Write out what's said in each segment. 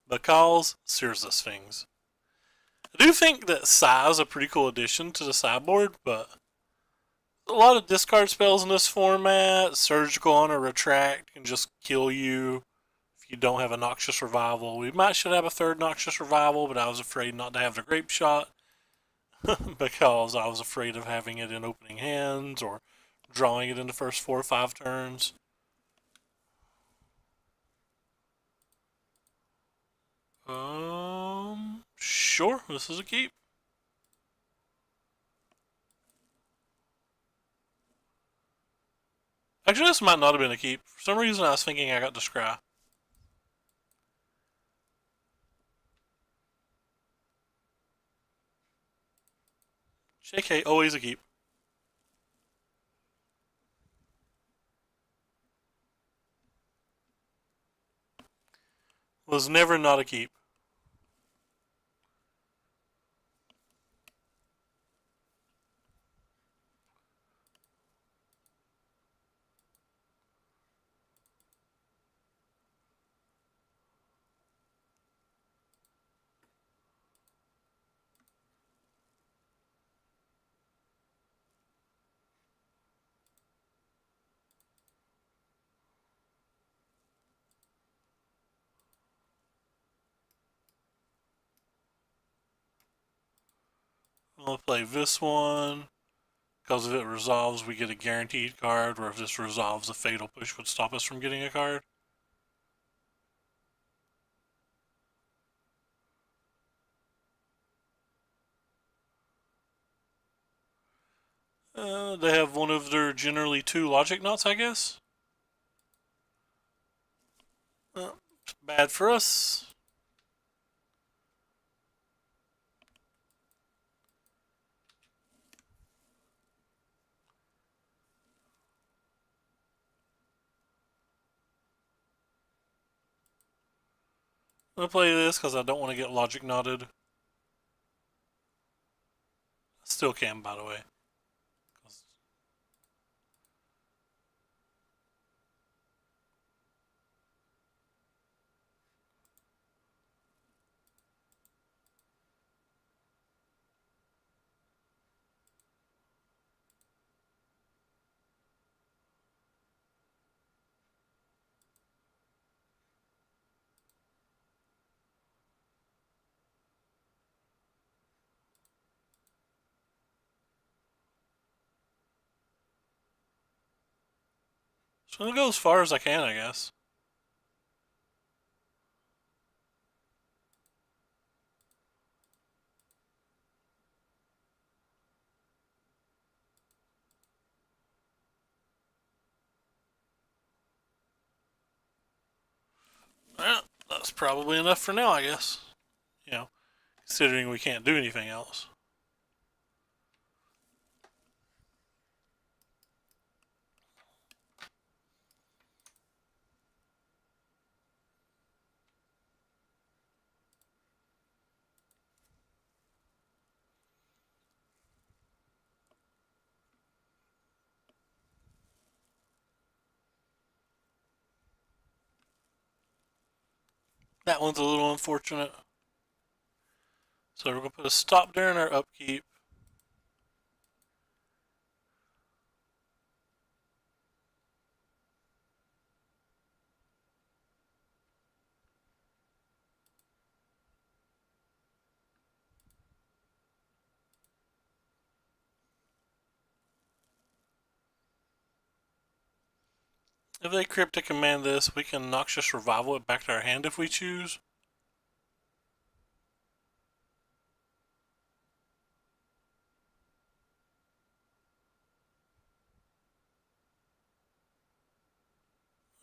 because here's the things. I do think that Psy is a pretty cool addition to the sideboard, but a lot of discard spells in this format. Surgical on a retract can just kill you if you don't have a Noxious Revival. We might should have a third Noxious Revival, but I was afraid not to have the Grape Shot because I was afraid of having it in opening hands or drawing it in the first 4 or 5 turns. Sure, this is a keep. Actually, this might not have been a keep. For some reason, I was thinking I got the scry. JK, always a keep. Was never not a keep. I'm gonna play this one. Because if it resolves, we get a guaranteed card, where if this resolves, a Fatal Push would stop us from getting a card. They have one of their generally 2 Logic Knots, I guess. Bad for us. I'm gonna play this because I don't want to get Logic Knotted. I still can, by the way. So I'm gonna go as far as I can, I guess. Well, that's probably enough for now, I guess. You know, considering we can't do anything else. That one's a little unfortunate. So we're gonna put a stop during our upkeep. If they Cryptic Command this, we can Noxious Revival it back to our hand if we choose.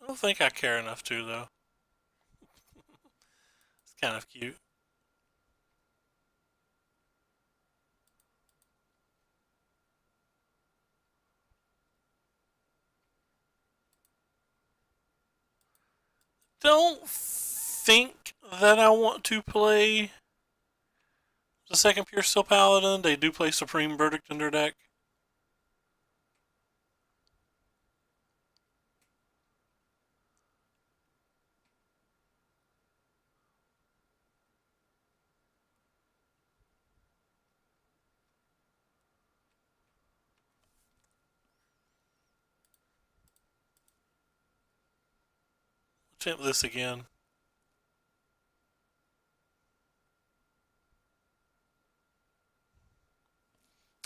I don't think I care enough to, though. It's kind of cute. Don't think that I want to play the second Pure Steel Paladin. They do play Supreme Verdict in their deck. Attempt this again.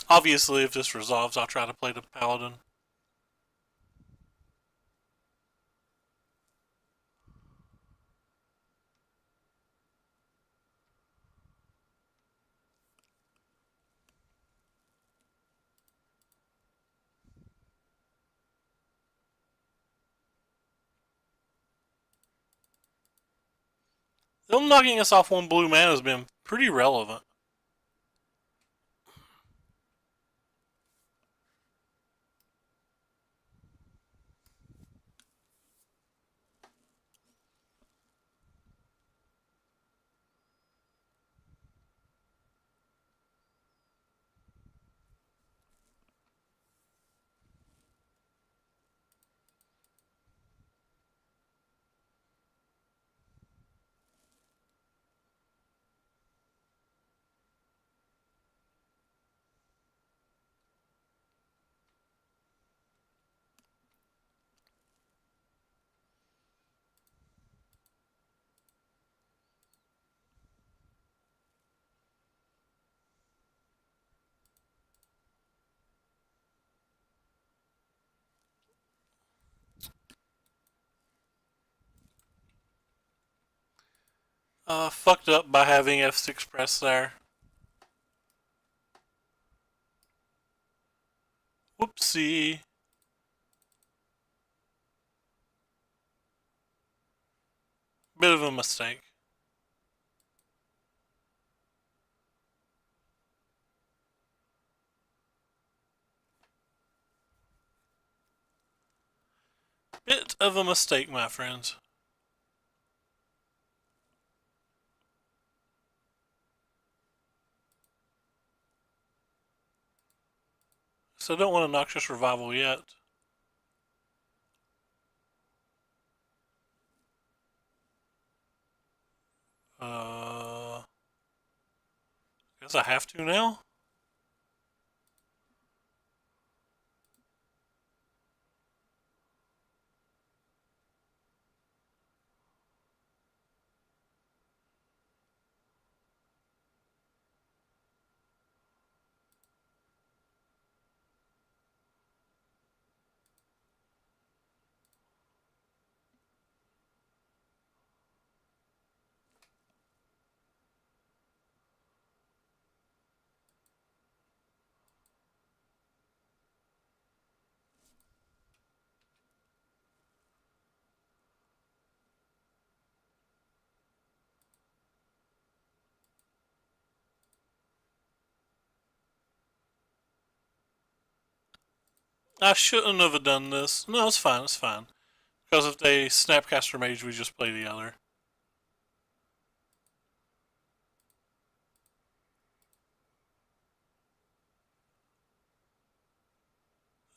Obviously, if this resolves, I'll try to play the paladin. Them knocking us off one blue mana has been pretty relevant. Fucked up by having F6 press there. Whoopsie. Bit of a mistake. Bit of a mistake, my friends. So I don't want a Noxious Revival yet. Guess I have to now? I shouldn't have done this. No, it's fine, it's fine. Because if they Snapcaster Mage, we just play the other.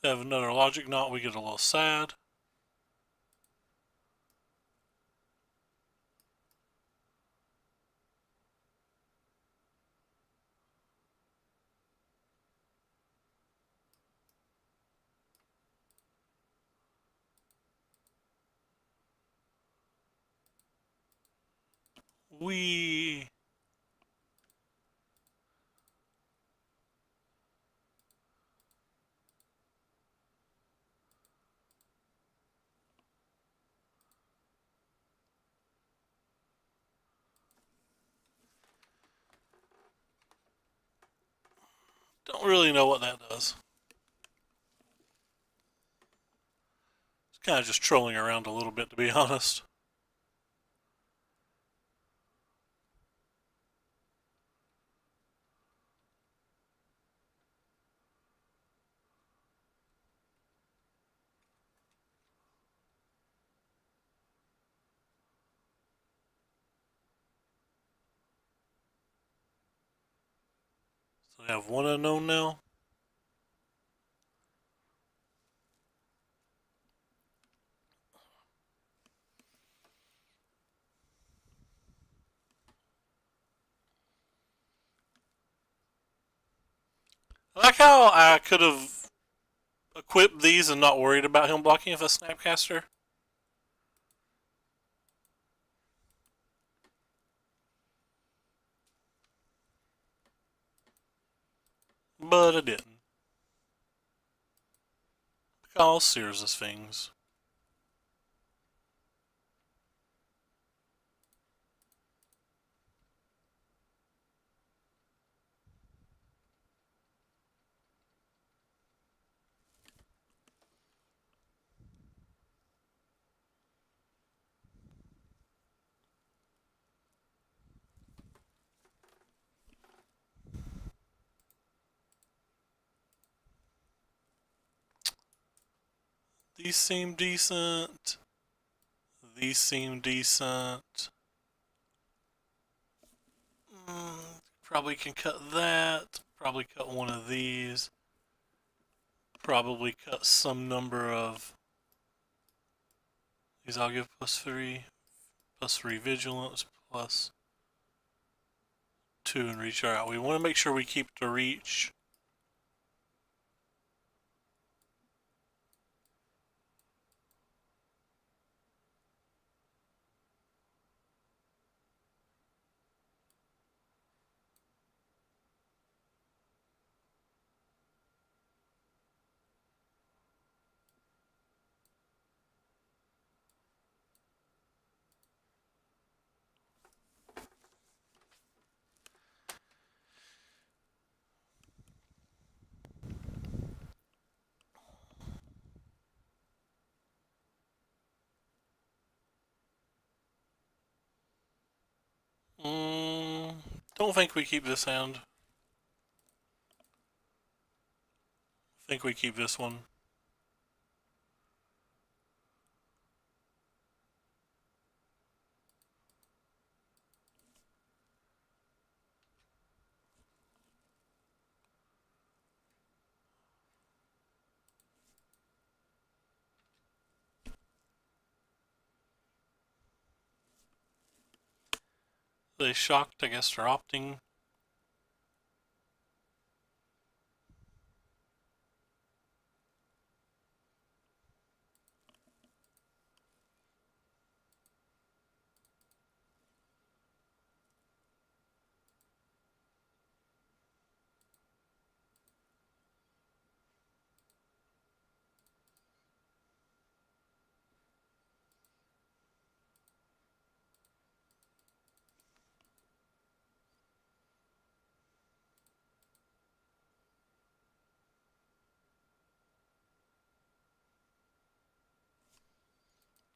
They have another Logic Knot, we get a little sad. We don't really know what that does. It's kind of just trolling around a little bit, to be honest. So they have one unknown now. I like how I could have equipped these and not worried about him blocking if a Snapcaster. but I didn't. Because here's the things. These seem decent. These seem decent. Probably can cut that. Probably cut one of these. Probably cut some number of these. I'll give +3 vigilance, +2 in reach. Alright, we want to make sure we keep the reach. Don't think we keep this hand. Think we keep this one. They shocked, I guess they're opting.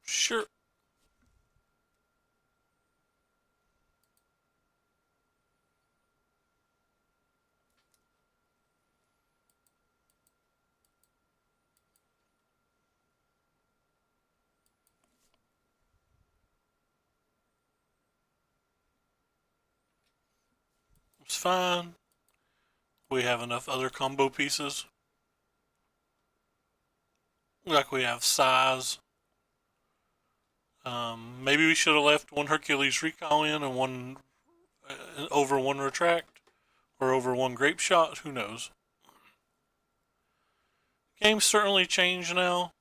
Sure. It's fine. We have enough other combo pieces. Like we have size. Maybe we should have left one Hercules recall in and one over one retract or over one grape shot. Who knows? Game's certainly changed now.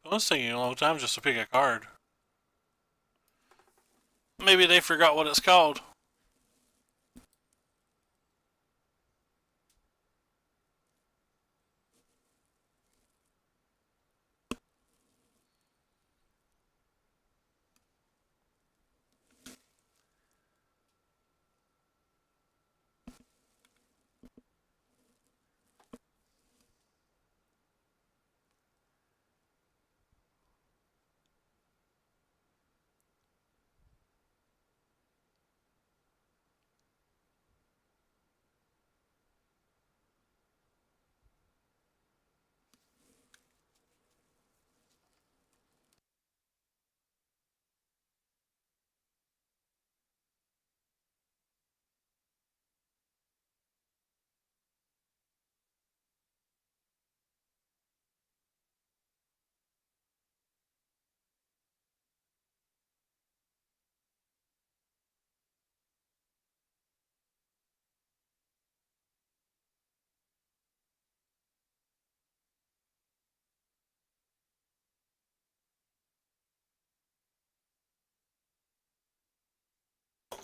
It was taking a long time just to pick a card. Maybe they forgot what it's called.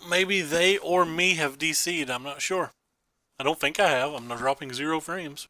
maybe they or me have DC'd. I'm not sure. I don't think I have. I'm not dropping 0 frames.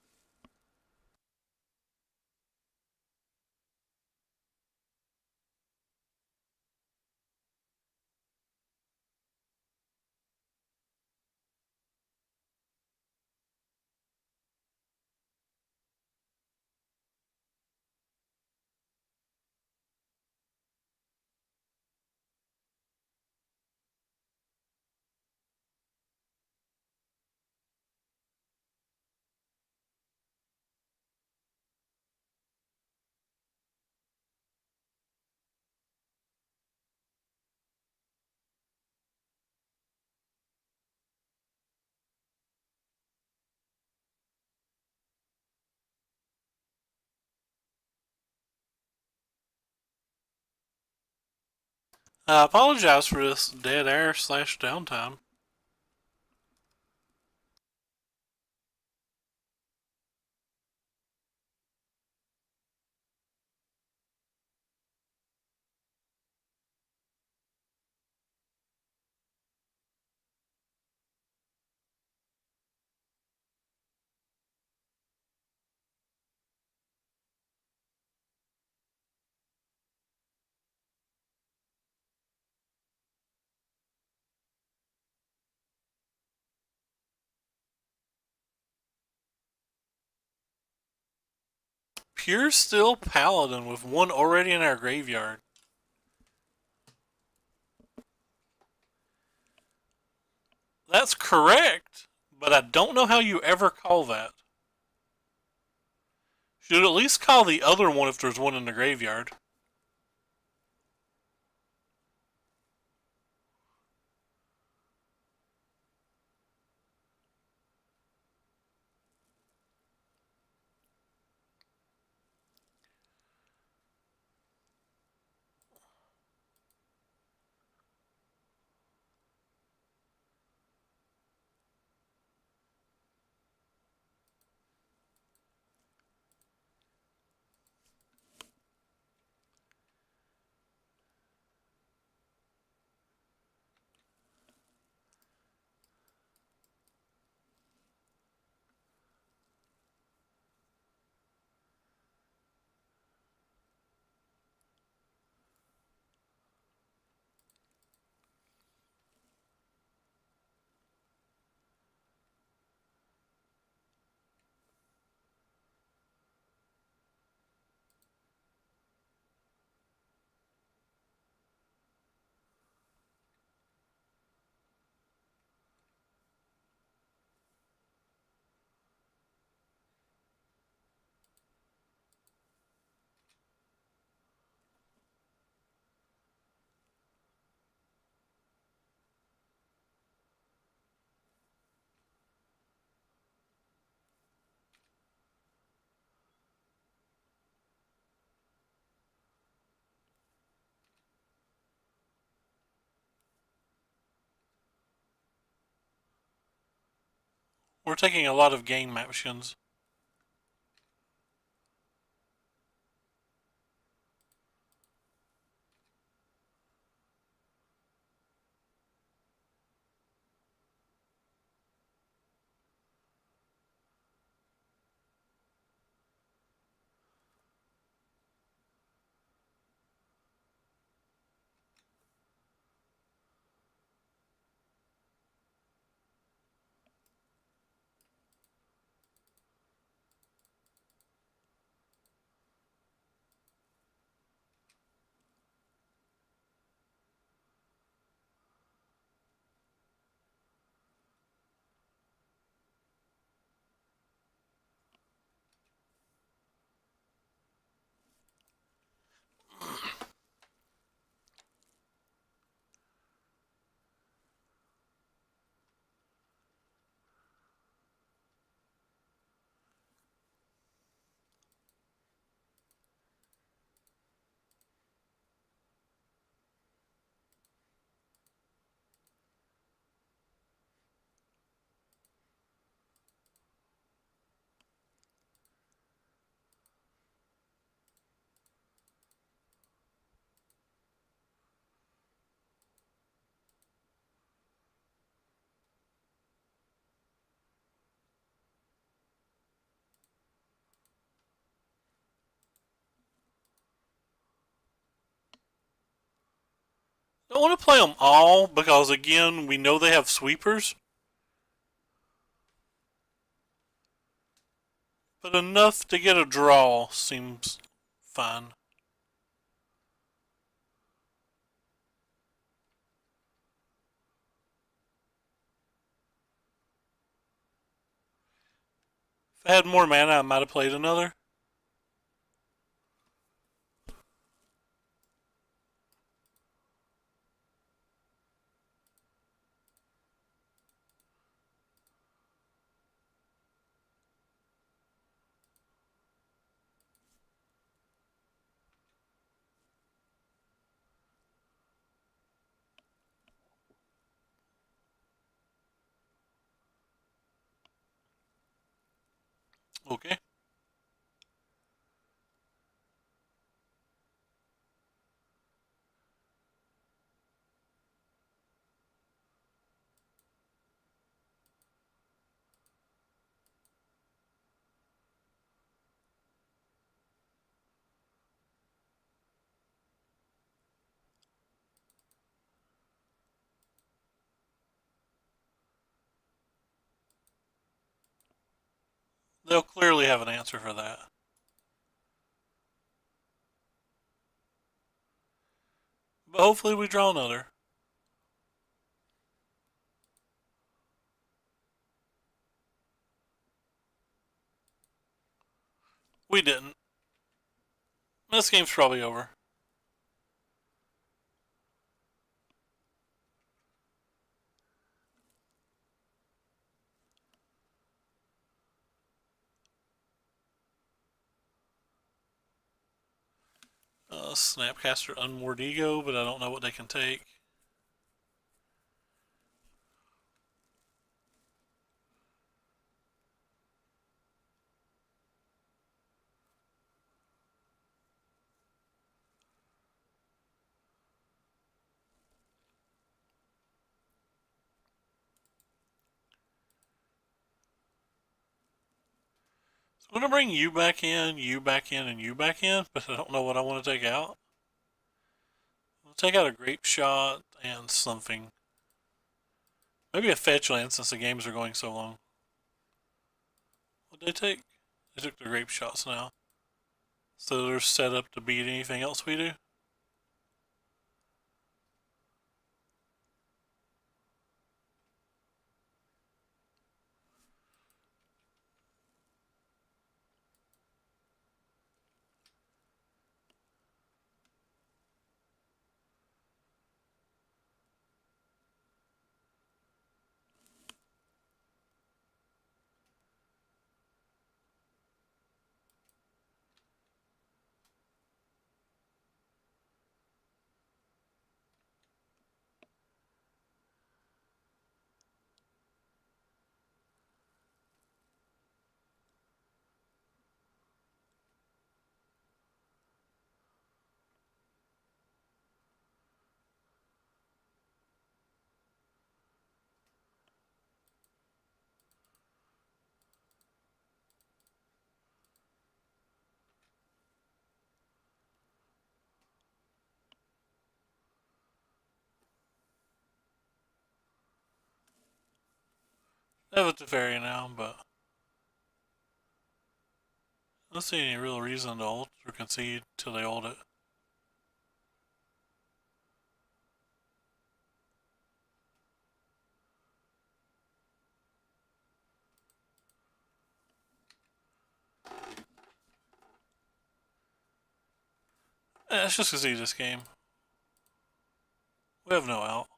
I apologize for this dead air slash downtime. Pure Steel Paladin with one already in our graveyard. That's correct, but I don't know how you ever call that. Should at least call the other one if there's one in the graveyard. We're taking a lot of game options. Don't want to play them all because, again, we know they have sweepers. But enough to get a draw seems fine. If I had more mana, I might have played another. Okay. They'll clearly have an answer for that. But hopefully we draw another. We didn't. This game's probably over. Snapcaster Unmoored Ego, but I don't know what they can take. So I'm going to bring you back in, you back in, and you back in, but I don't know what I want to take out. I'll take out a Grape Shot and something. Maybe a Fetch Land since the games are going so long. What did they take? They took the Grape Shots now. So they're set up to beat anything else we do? They have a Teferi now, but I don't see any real reason to ult or concede till they ult it. Let's just concede this game. We have no out.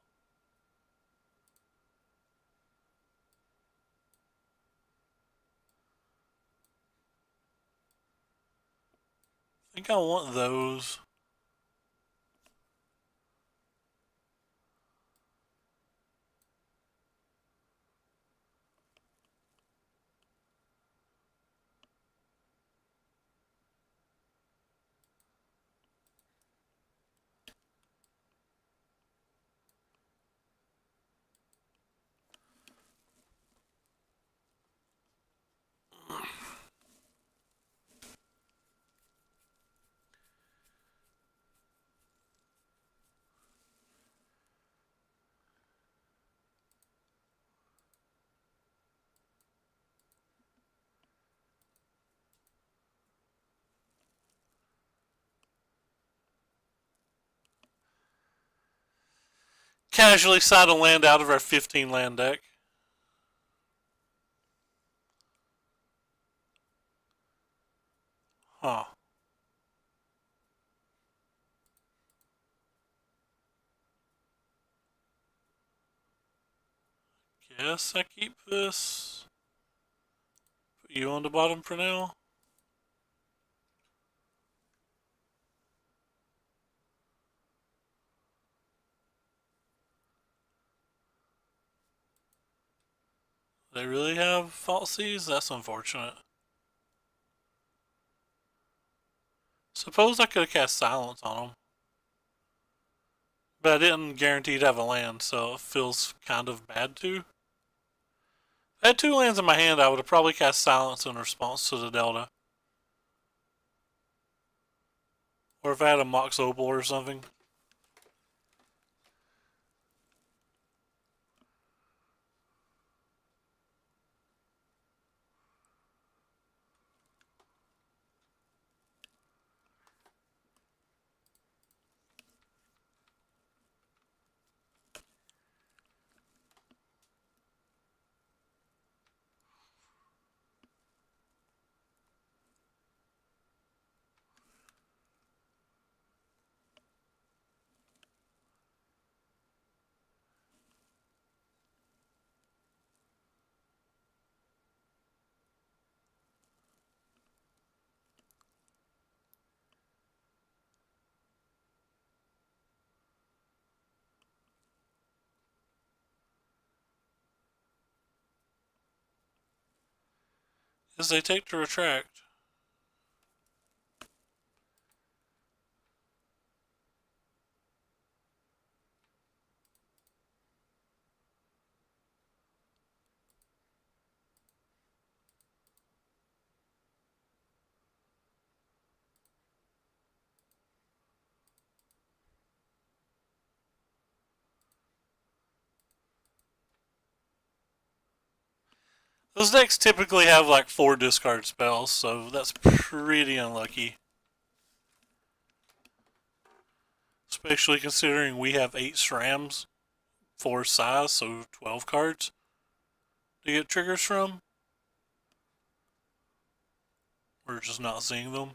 I think I want those. casually side a land out of our 15 land deck. Huh. Guess I keep this. Put you on the bottom for now. They really have falsies? That's unfortunate. Suppose I could have cast silence on them. But I didn't guarantee to have a land, so it feels kind of bad too. If I had 2 lands in my hand, I would have probably cast silence in response to the Delta. Or if I had a Mox Opal or something. As they take to retract. Those decks typically have like 4 discard spells, so that's pretty unlucky. Especially considering we have 8 SRAMs, 4 size, so 12 cards to get triggers from. We're just not seeing them.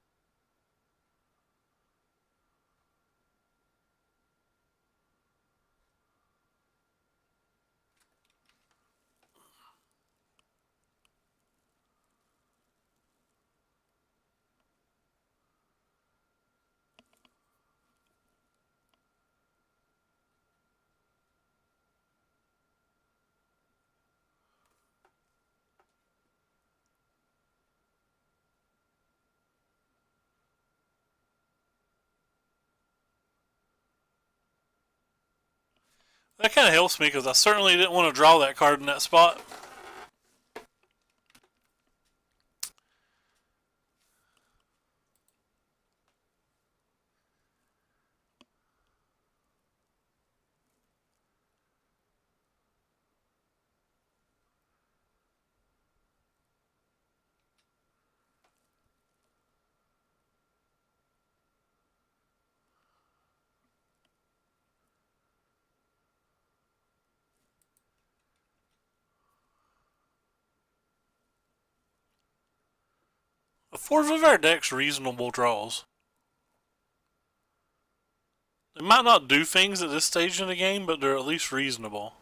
That kind of helps me because I certainly didn't want to draw that card in that spot. A fourth of our deck's reasonable draws. They might not do things at this stage in the game, but they're at least reasonable.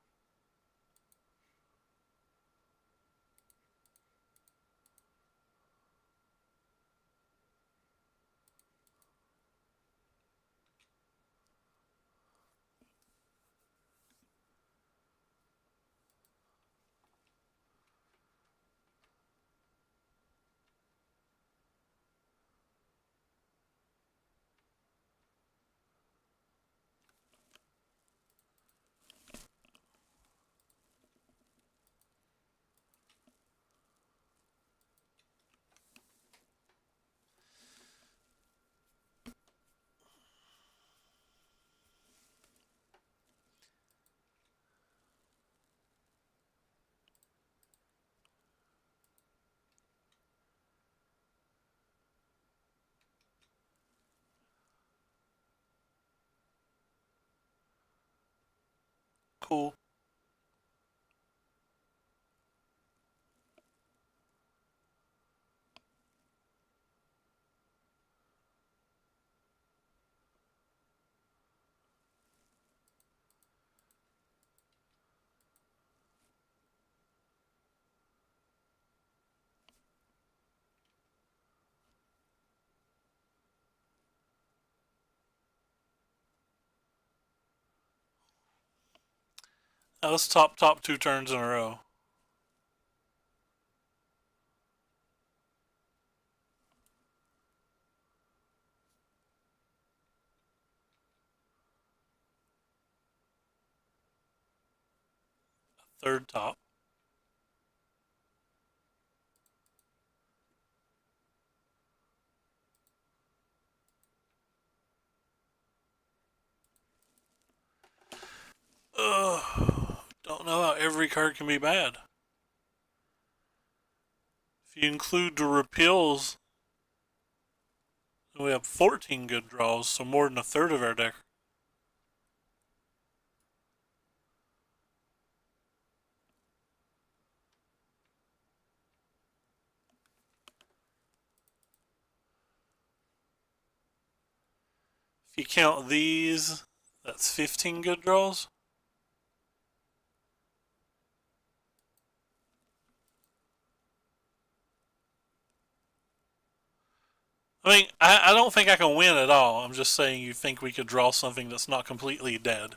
cool. Now let's top 2 turns in a row. Third top. Ugh. Don't know how every card can be bad. If you include the repeals, we have 14 good draws, so more than a third of our deck. If you count these, that's 15 good draws. I mean, I don't think I can win at all. I'm just saying you think we could draw something that's not completely dead.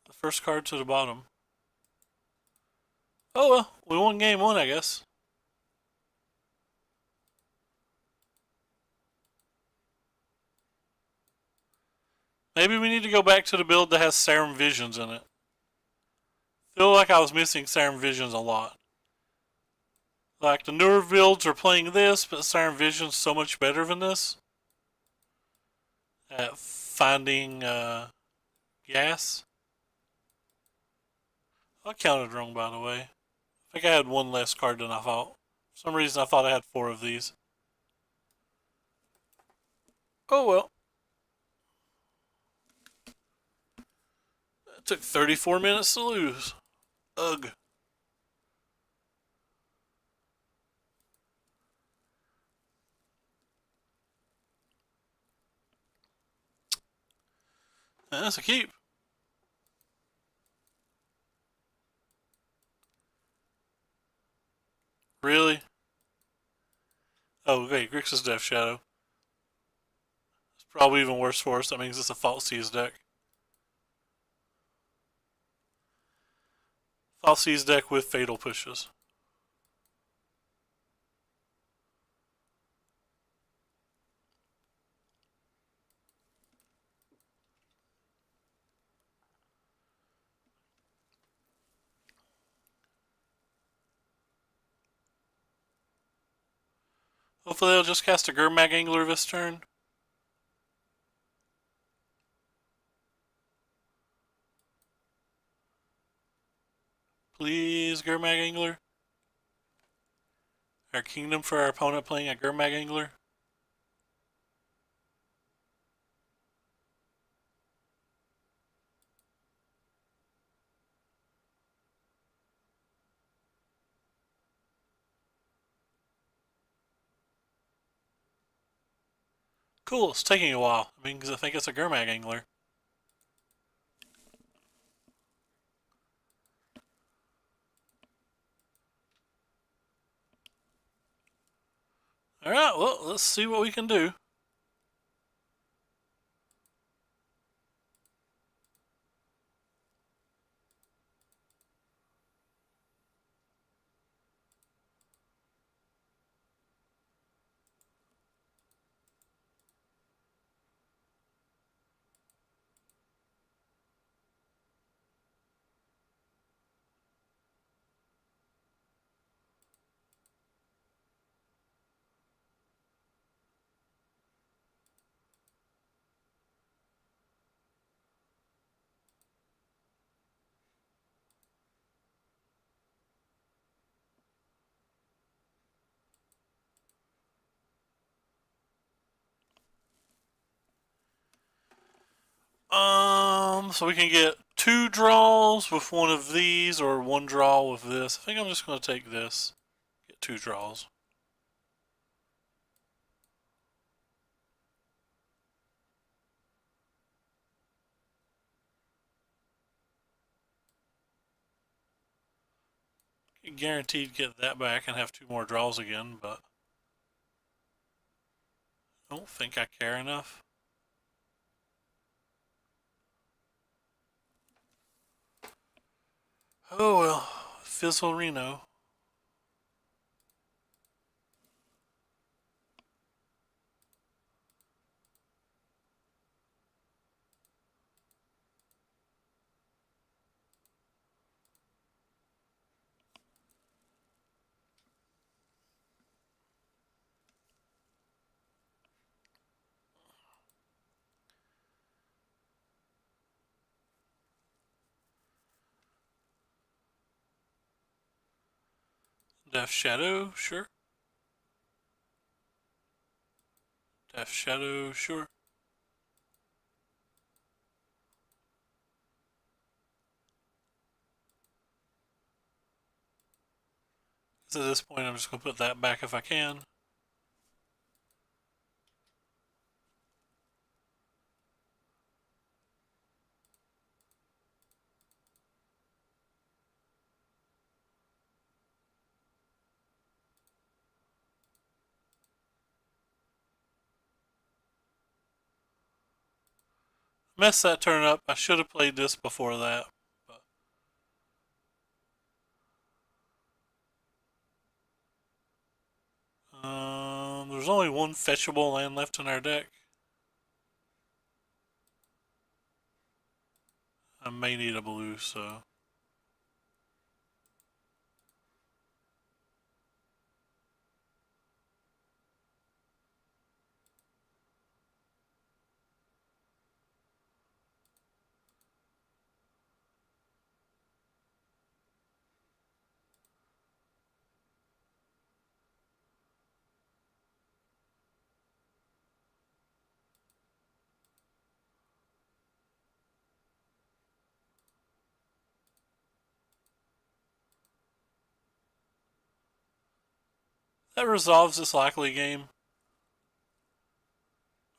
The first card to the bottom. Oh well, we won game 1, I guess. Maybe we need to go back to the build that has Serum Visions in it. Feel like I was missing Serum Visions a lot. Like the newer builds are playing this, but Serum Vision's so much better than this at finding gas. I counted wrong, by the way. I think I had one less card than I thought. For some reason, I thought I had 4 of these. Oh well. It took 34 minutes to lose. Ugh. That's a keep. Really? Oh, okay, Grixis Death Shadow. It's probably even worse for us. That means it's a Falsies deck. Falsies deck with Fatal Pushes. Hopefully they'll just cast a Gurmag Angler this turn. Please, Gurmag Angler. Our kingdom for our opponent playing a Gurmag Angler. Cool, it's taking a while. I mean, because I think it's a Gurmag Angler. Alright, well, let's see what we can do. So we can get 2 draws with one of these, or 1 draw with this. I think I'm just going to take this. Get 2 draws. Guaranteed get that back and have 2 more draws again, but I don't think I care enough. Oh well, Fizzlerino. Death Shadow, sure. Death Shadow, sure. So at this point, I'm just going to put that back if I can. Messed that turn up. I should have played this before that. There's only 1 fetchable land left in our deck. I may need a blue, so. That resolves this likely game.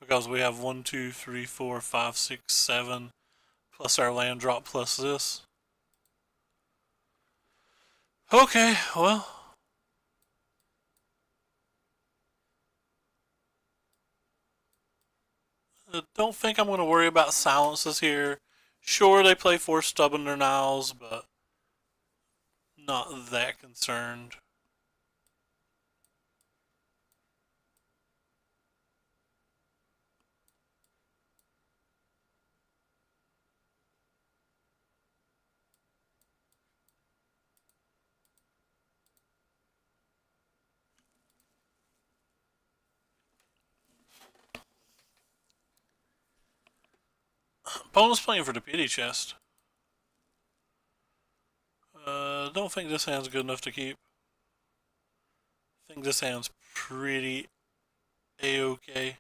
Because we have 1, 2, 3, 4, 5, 6, 7, plus our land drop plus this. Okay, well. I don't think I'm going to worry about silences here. Sure, they play 4 stubborn denials, but not that concerned. Opponent's playing for the pity chest. Don't think this hand's good enough to keep. I think this hand's pretty a-okay.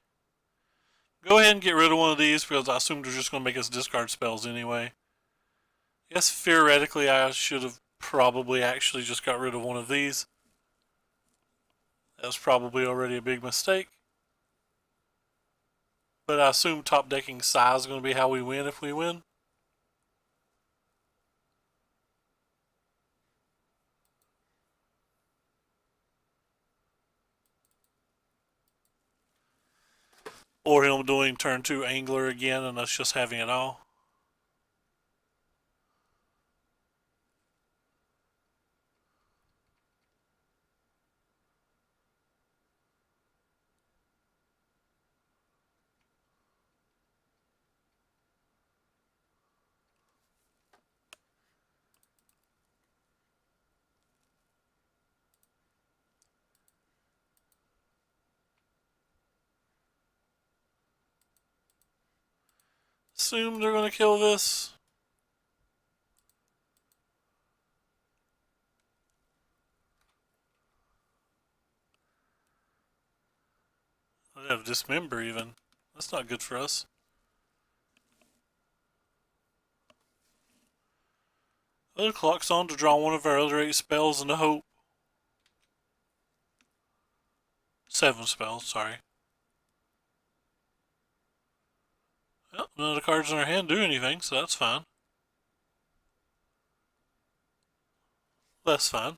Go ahead and get rid of one of these because I assume they're just going to make us discard spells anyway. I guess theoretically I should have probably actually just got rid of one of these. That was probably already a big mistake. But I assume top decking size is going to be how we win if we win. Or him doing turn 2 angler again and us just having it all. Assume they're going to kill this. They have dismember even. That's not good for us. The clock's on to draw one of our other 8 spells into hope. 7 spells, sorry. Well, none of the cards in our hand do anything, so that's fine. That's fine.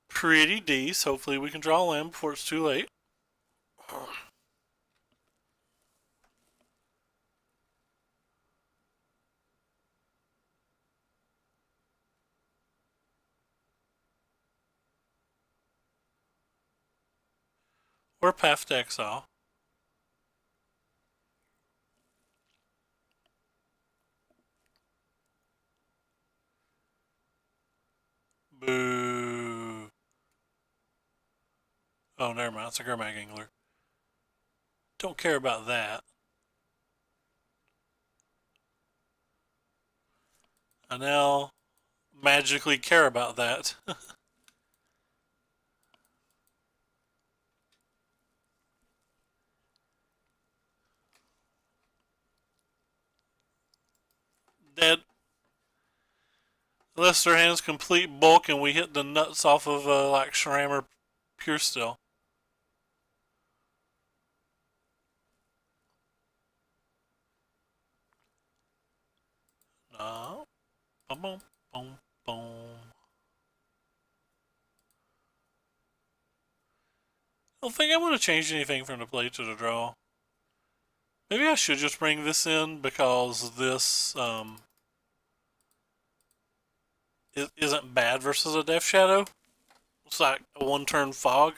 Pretty decent. Hopefully we can draw a land before it's too late. Or Path to Exile. Boo. Oh, never mind. It's a Gurmag Angler. Don't care about that. I now magically care about that. Dead. Unless their hand's complete bulk and we hit the nuts off of like Shram or Pure Steel. No. Boom, boom, boom, boom. I don't think I'm going to change anything from the play to the draw. Maybe I should just bring this in because this isn't bad versus a Death Shadow. It's like a 1-turn fog.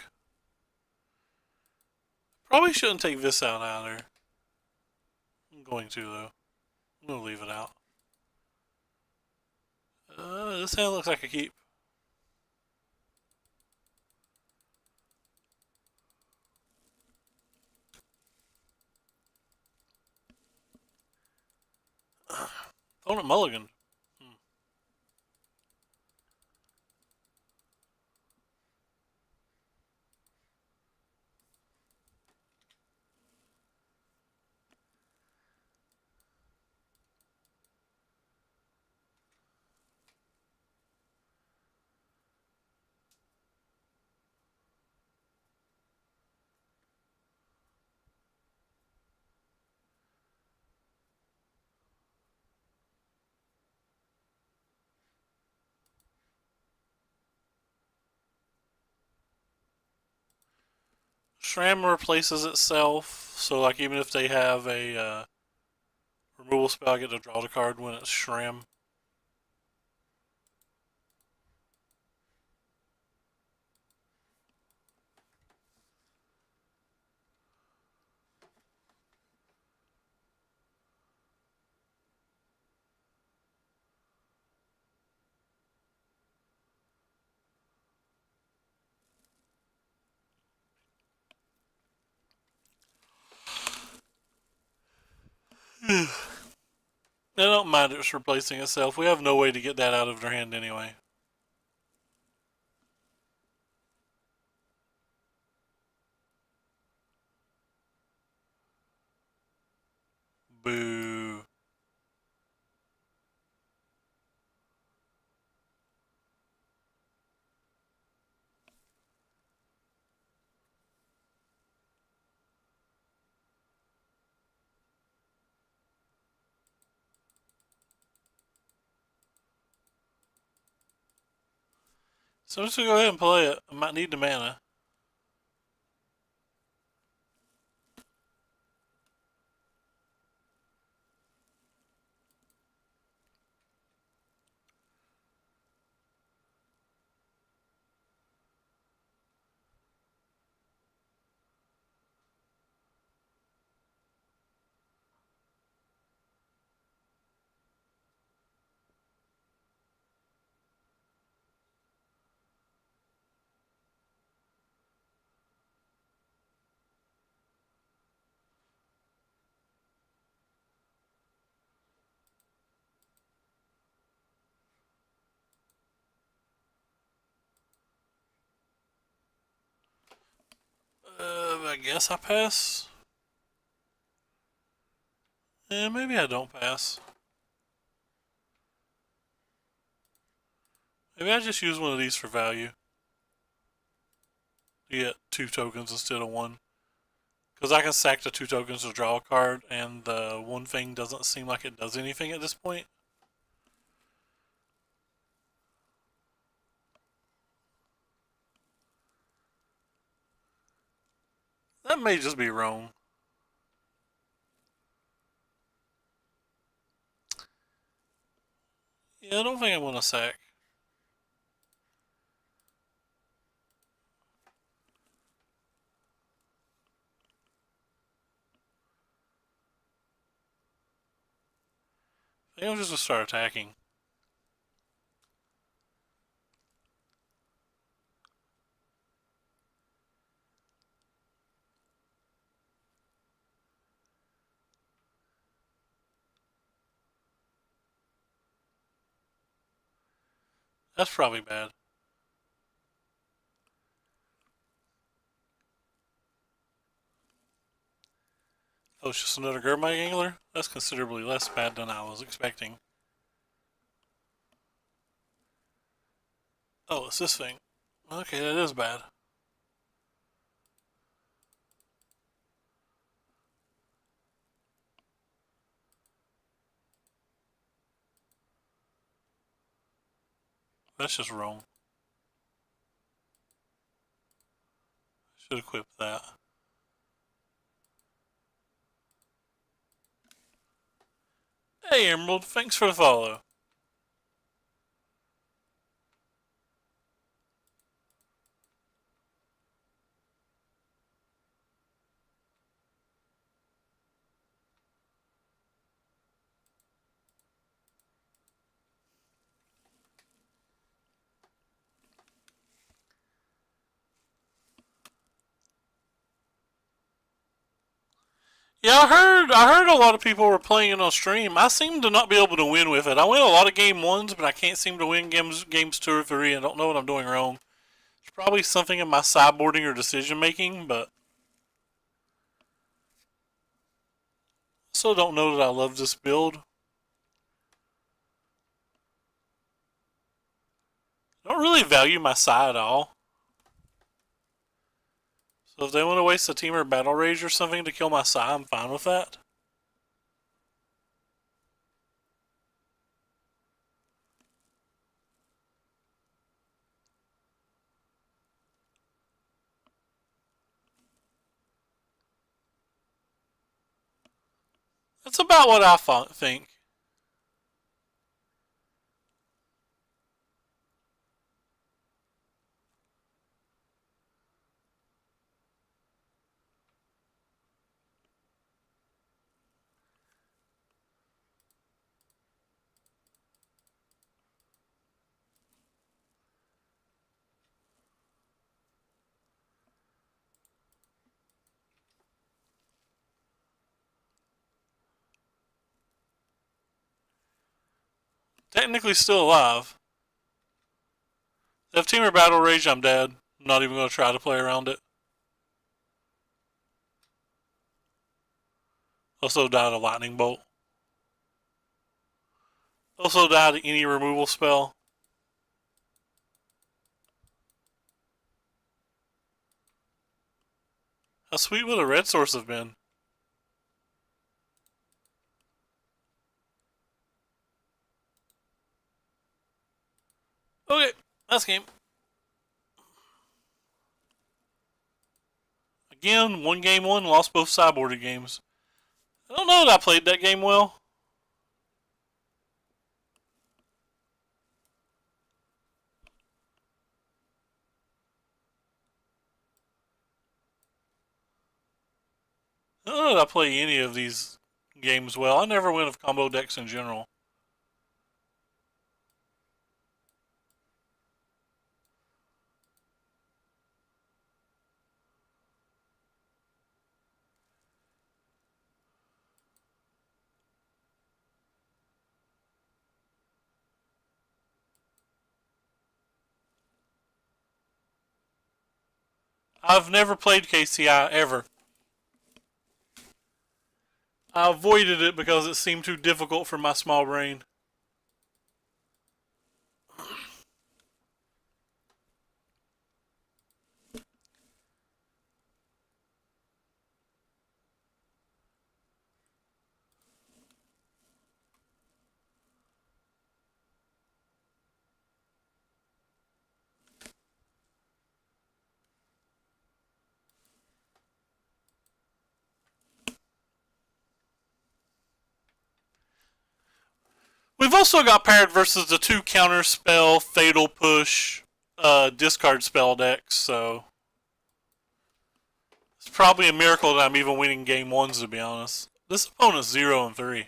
Probably shouldn't take this out either. I'm going to though. I'm going to leave it out. This hand looks like a keep. Opponent mulligan. Shram replaces itself, so like even if they have a removal spell, I get to draw the card when it's Shram. I don't mind it's replacing itself. We have no way to get that out of their hand anyway. Boo. So I'm just gonna go ahead and play it. I might need the mana. I guess I pass. Maybe I don't pass. Maybe I just use one of these for value. You get 2 tokens instead of 1. Because I can sack the 2 tokens to draw a card, and the 1 thing doesn't seem like it does anything at this point. That may just be wrong. Yeah, I don't think I'm going to sack. I think I'm just going to start attacking. That's probably bad. Oh, it's just another Gurmite Angler? That's considerably less bad than I was expecting. Oh, it's this thing. Okay, that is bad. That's just wrong. Should equip that. Hey, Emerald, thanks for the follow. Yeah, I heard a lot of people were playing it on stream. I seem to not be able to win with it. I win a lot of game 1s, but I can't seem to win games 2 or 3. I don't know what I'm doing wrong. It's probably something in my sideboarding or decision making, but I still don't know that I love this build. I don't really value my side at all. So if they want to waste a Teamer Battle Rage or something to kill my side, I'm fine with that. That's about what I think. Technically still alive. If Teamer Battle Rage, I'm dead. I'm not even going to try to play around it. Also died a Lightning Bolt. Also died any removal spell. How sweet would a red source have been? Okay, last game. Again, one game one, lost both sideboarded games. I don't know that I played that game well. I don't know that I play any of these games well. I never win with combo decks in general. I've never played KCI ever. I avoided it because it seemed too difficult for my small brain. We've also got paired versus the 2 counter spell, fatal push, discard spell decks, so it's probably a miracle that I'm even winning game 1s, to be honest. This opponent's 0-3.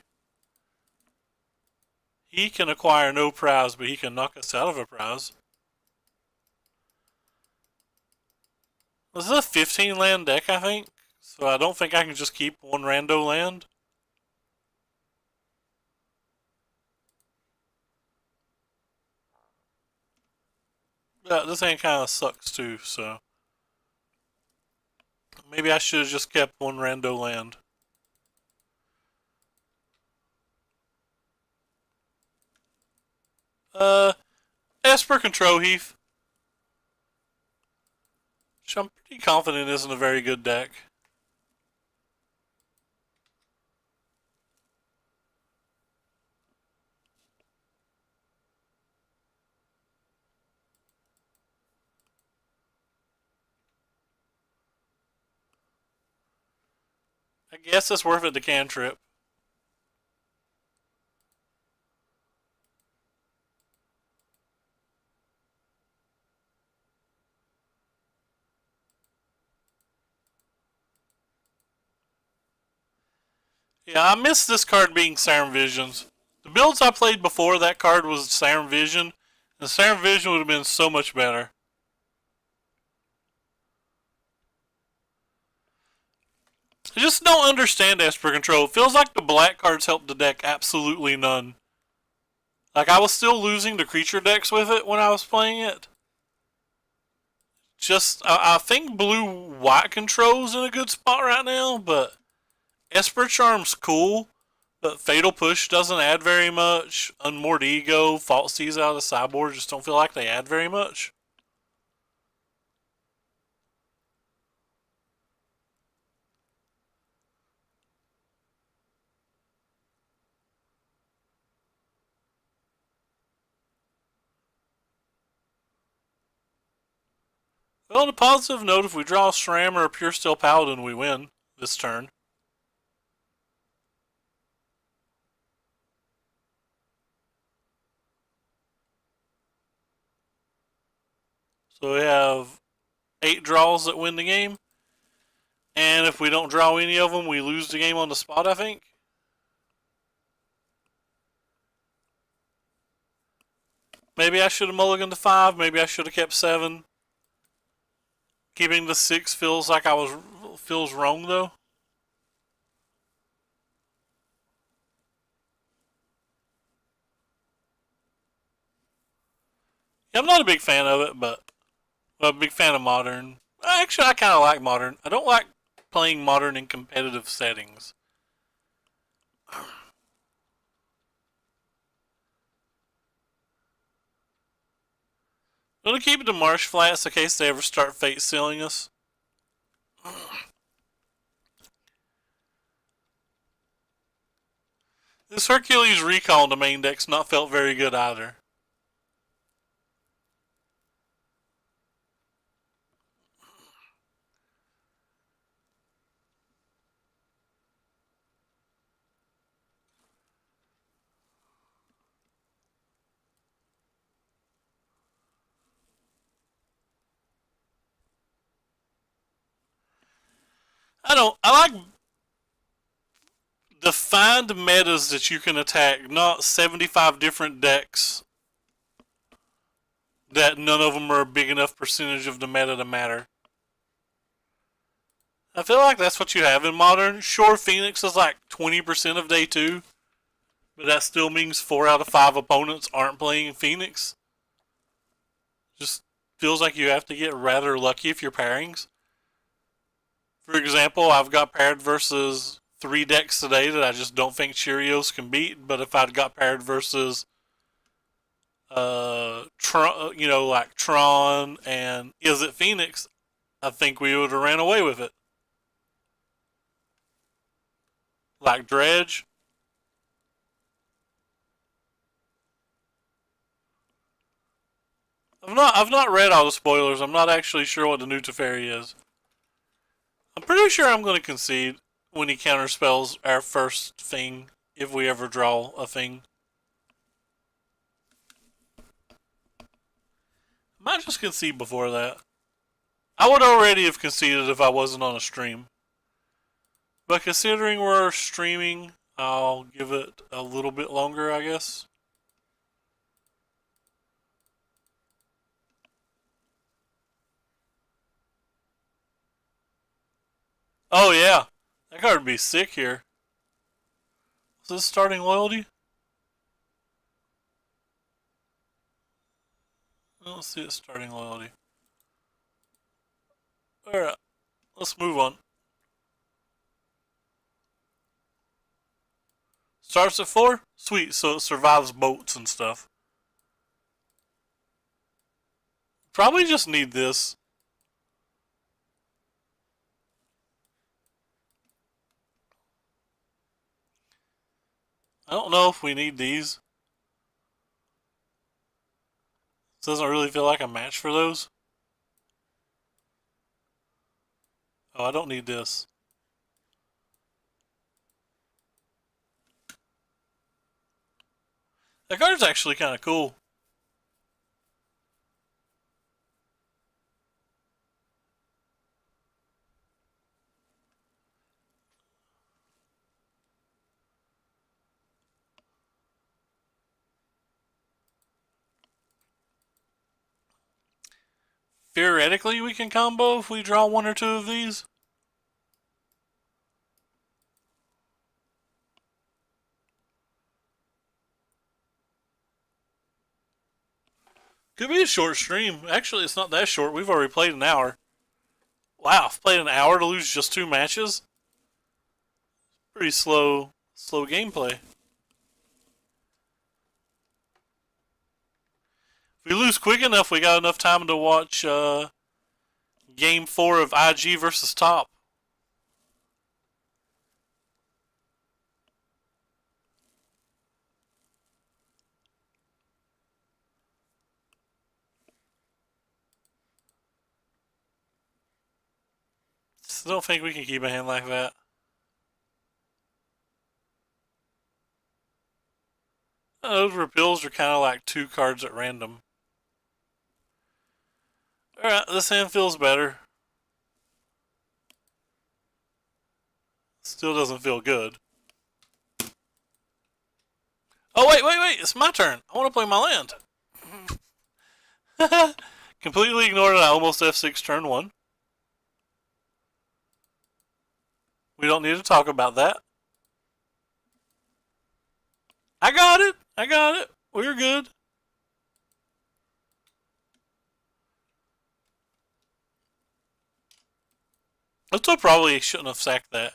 He can acquire no prize, but he can knock us out of a prize. This is a 15 land deck, I think, so I don't think I can just keep 1 rando land. Yeah, this hand kind of sucks too, so maybe I should have just kept 1 rando land. Esper Control Heath, which I'm pretty confident isn't a very good deck. I guess it's worth it to cantrip. Yeah, I miss this card being Siren Visions. The builds I played before that card was Siren Vision, and Siren Vision would have been so much better. I just don't understand Esper Control. It feels like the black cards help the deck absolutely none. Like, I was still losing to creature decks with it when I was playing it. Just, I think blue-white control's in a good spot right now, but Esper Charm's cool, but Fatal Push doesn't add very much. Unmoored Ego, False Seas out of the sideboard just don't feel like they add very much. Well, on a positive note, if we draw a Shram or a Pure Steel Paladin, we win this turn. So we have 8 draws that win the game. And if we don't draw any of them, we lose the game on the spot, I think. Maybe I should have mulliganed to 5. Maybe I should have kept 7. Keeping the 6 feels like feels wrong, though. Yeah, I'm not a big fan of it, but I'm a big fan of Modern. Actually, I kind of like Modern. I don't like playing Modern in competitive settings. I'm gonna keep it to Marsh Flats in case they ever start fate sealing us. This Hercules recall in the main deck's not felt very good either. I like defined metas that you can attack, not 75 different decks that none of them are a big enough percentage of the meta to matter. I feel like that's what you have in Modern. Sure, Phoenix is like 20% of day 2, but that still means 4 out of 5 opponents aren't playing Phoenix. Just feels like you have to get rather lucky if you're pairings. For example, I've got paired versus three decks today that I just don't think Cheerios can beat. But if I'd got paired versus Tron, like Tron and Is It Phoenix, I think we would have ran away with it. Like Dredge. I've not read all the spoilers. I'm not actually sure what the new Teferi is. I'm pretty sure I'm going to concede when he counterspells our first thing, if we ever draw a thing. Might just concede before that. I would already have conceded if I wasn't on a stream. But considering we're streaming, I'll give it a little bit longer, I guess. Oh yeah, that card would be sick here. Is this starting loyalty? I don't see it starting loyalty. Alright, let's move on. Starts at 4? Sweet, so it survives boats and stuff. Probably just need this. I don't know if we need these. This doesn't really feel like a match for those. Oh, I don't need this. That card's actually kind of cool. Theoretically, we can combo if we draw one or two of these. Could be a short stream. Actually, it's not that short. We've already played an hour. Wow, I've played an hour to lose just 2 matches? Pretty slow gameplay. If we lose quick enough, we got enough time to watch Game 4 of IG versus Top. Still don't think we can keep a hand like that. Those repeals are kind of like 2 cards at random. Alright, this hand feels better. Still doesn't feel good. Oh, wait, it's my turn. I want to play my land. Completely ignored it. I almost F6 turn 1. We don't need to talk about that. I got it. We're good. I still probably shouldn't have sacked that.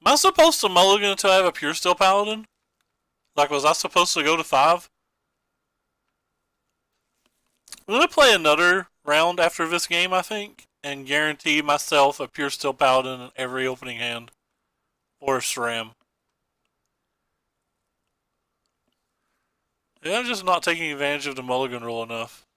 Am I supposed to mulligan until I have a Pure Steel Paladin? Like, was I supposed to go to 5? I'm going to play another round after this game, I think, and guarantee myself a Pure Steel Paladin in every opening hand. Or a SRAM. Yeah, I'm just not taking advantage of the mulligan rule enough.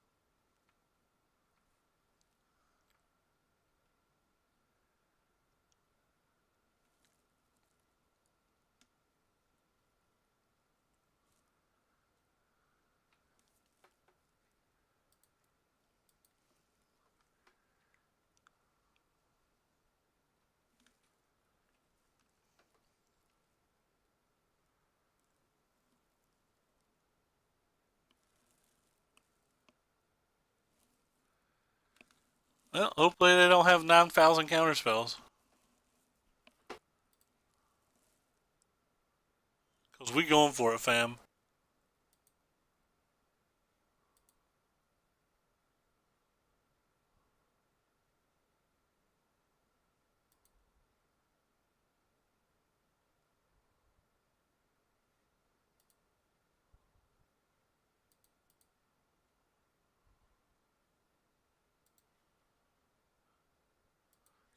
Well, hopefully they don't have 9,000 counterspells. Because we going for it, fam.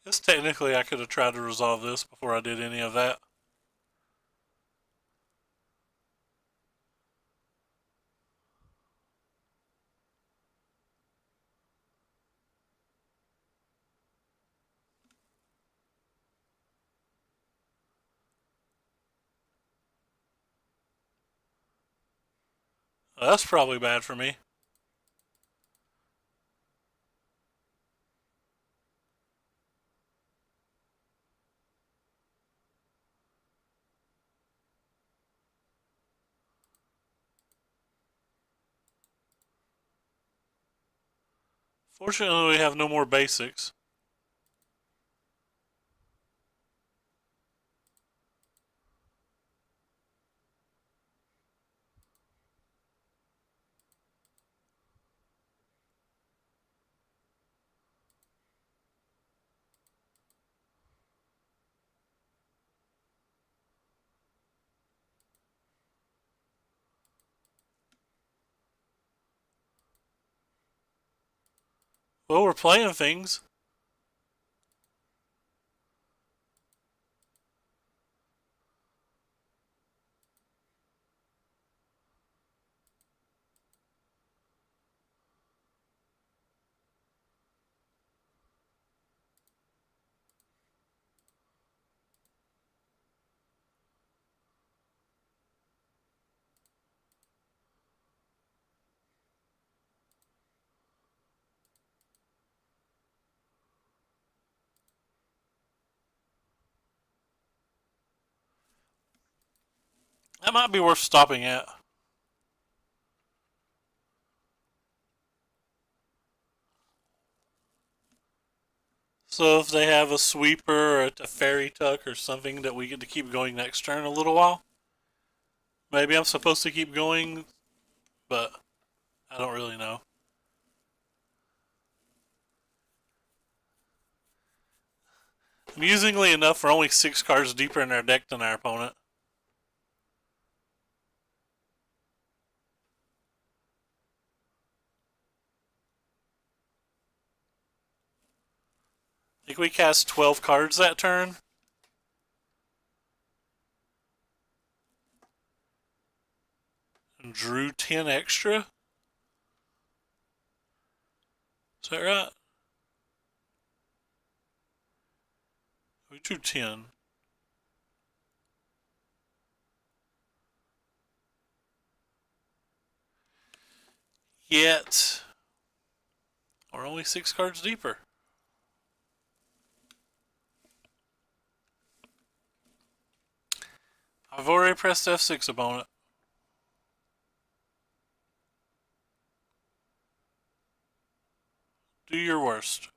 Guess technically I could have tried to resolve this before I did any of that. That's probably bad for me. Fortunately, we have no more basics. Well, we're playing things. That might be worth stopping at. So if they have a sweeper or a fairy tuck or something that we get to keep going next turn a little while, maybe I'm supposed to keep going, but I don't really know. Amusingly enough, we're only 6 cards deeper in our deck than our opponent. I think we cast 12 cards that turn. And drew 10 extra. Is that right? We drew 10. Yet, we're only 6 cards deeper. I've already pressed F6, opponent. Do your worst.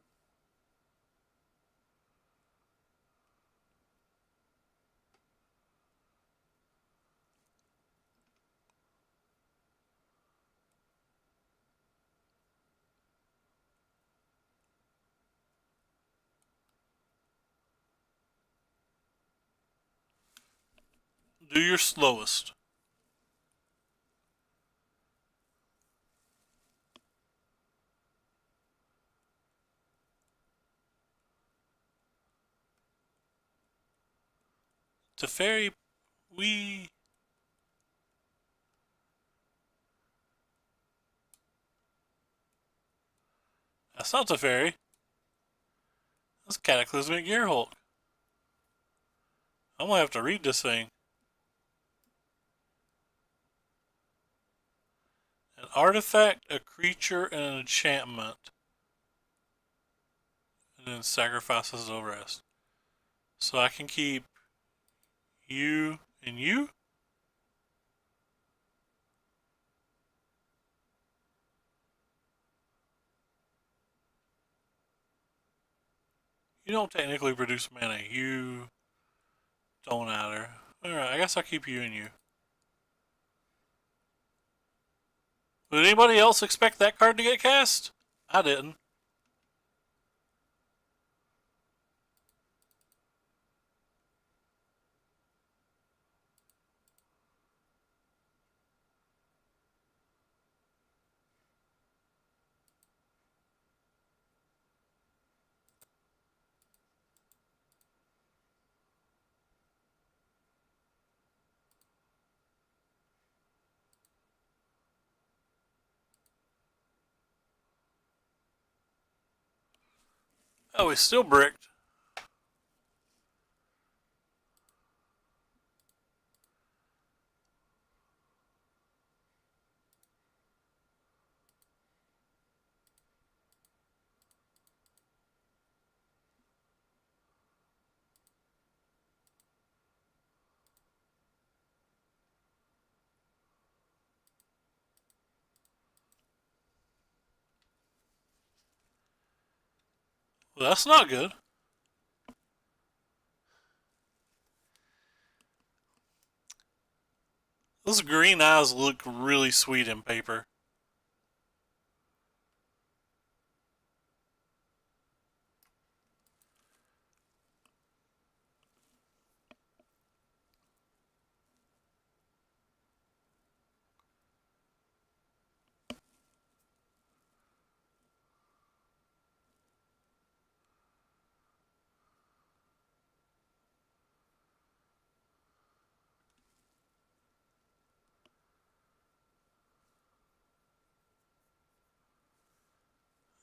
Do your slowest. Teferi, we... That's not Teferi. That's Cataclysmic Gearhulk. I'm gonna have to read this thing. An artifact, a creature, and an enchantment. And then sacrifices the rest. So I can keep you and you? You don't technically produce mana. You don't either. Alright, I guess I'll keep you and you. Did anybody else expect that card to get cast? I didn't. Oh, he's still bricked. Well, that's not good. Those green eyes look really sweet in paper.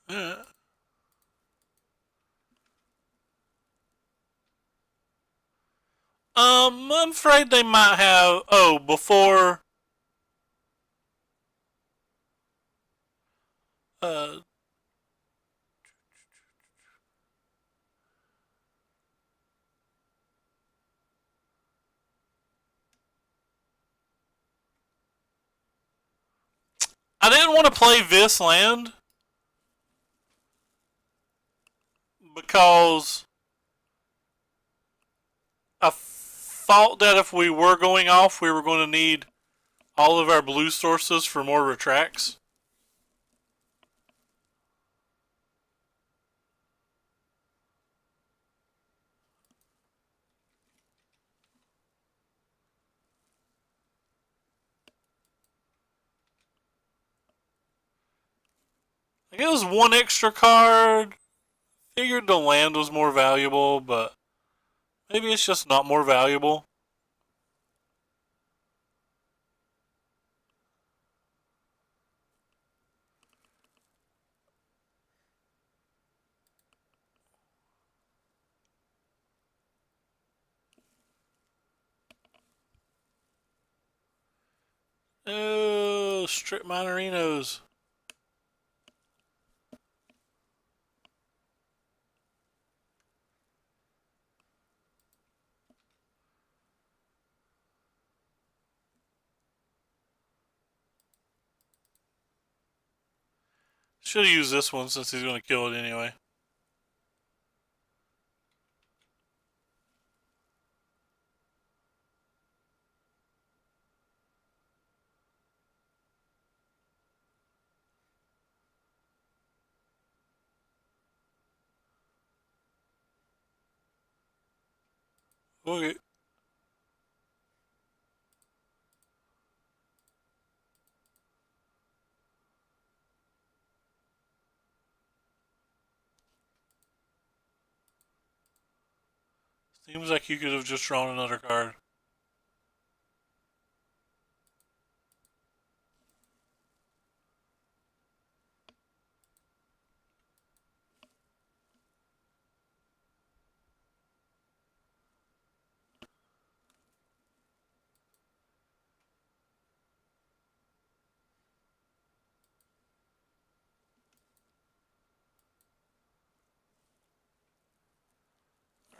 Yeah. I'm afraid they might have. Oh, before. Uh, I didn't want to play this land because I thought that if we were going off, we were going to need all of our blue sources for more retracts. I guess it was one extra card. Figured the land was more valuable, but maybe it's just not more valuable. Oh, strip minorinos. Should have used this one since he's going to kill it anyway. Okay. Seems like you could have just drawn another card.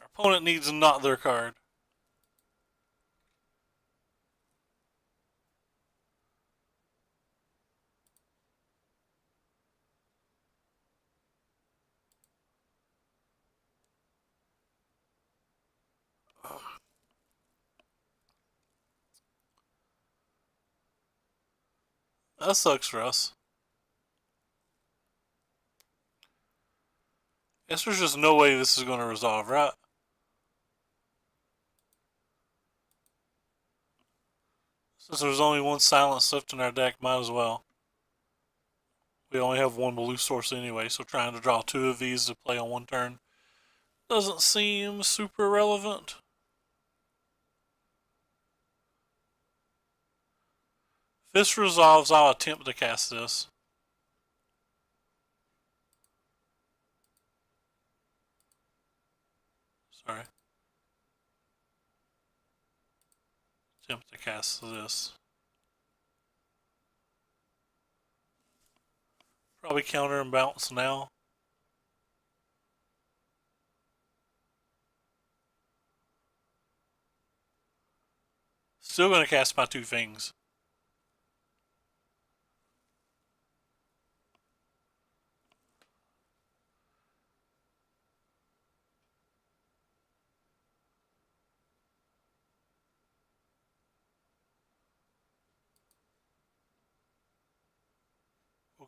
Our opponent needs not their card. That sucks for us. Guess there's just no way this is going to resolve, right? Since there's only one silent Swift in our deck, might as well. We only have one blue source anyway, so trying to draw two of these to play on one turn doesn't seem super relevant. If this resolves, I'll attempt to cast this. Sorry. Attempt to cast this. Probably counter and bounce now. Still going to cast my 2 things.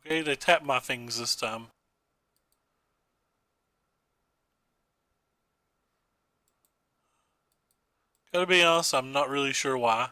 Okay, they tapped my things this time. Gotta be honest, I'm not really sure why.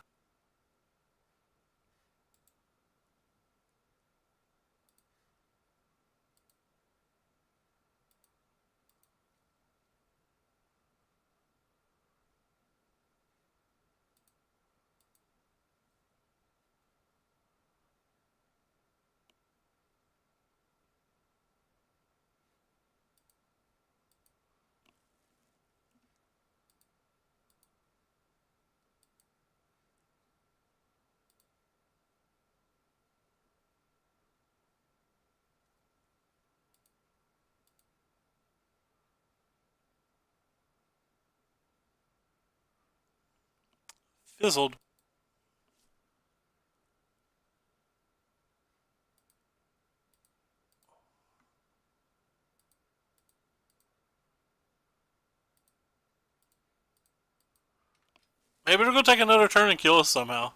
Fizzled. Maybe it'll go take another turn and kill us somehow.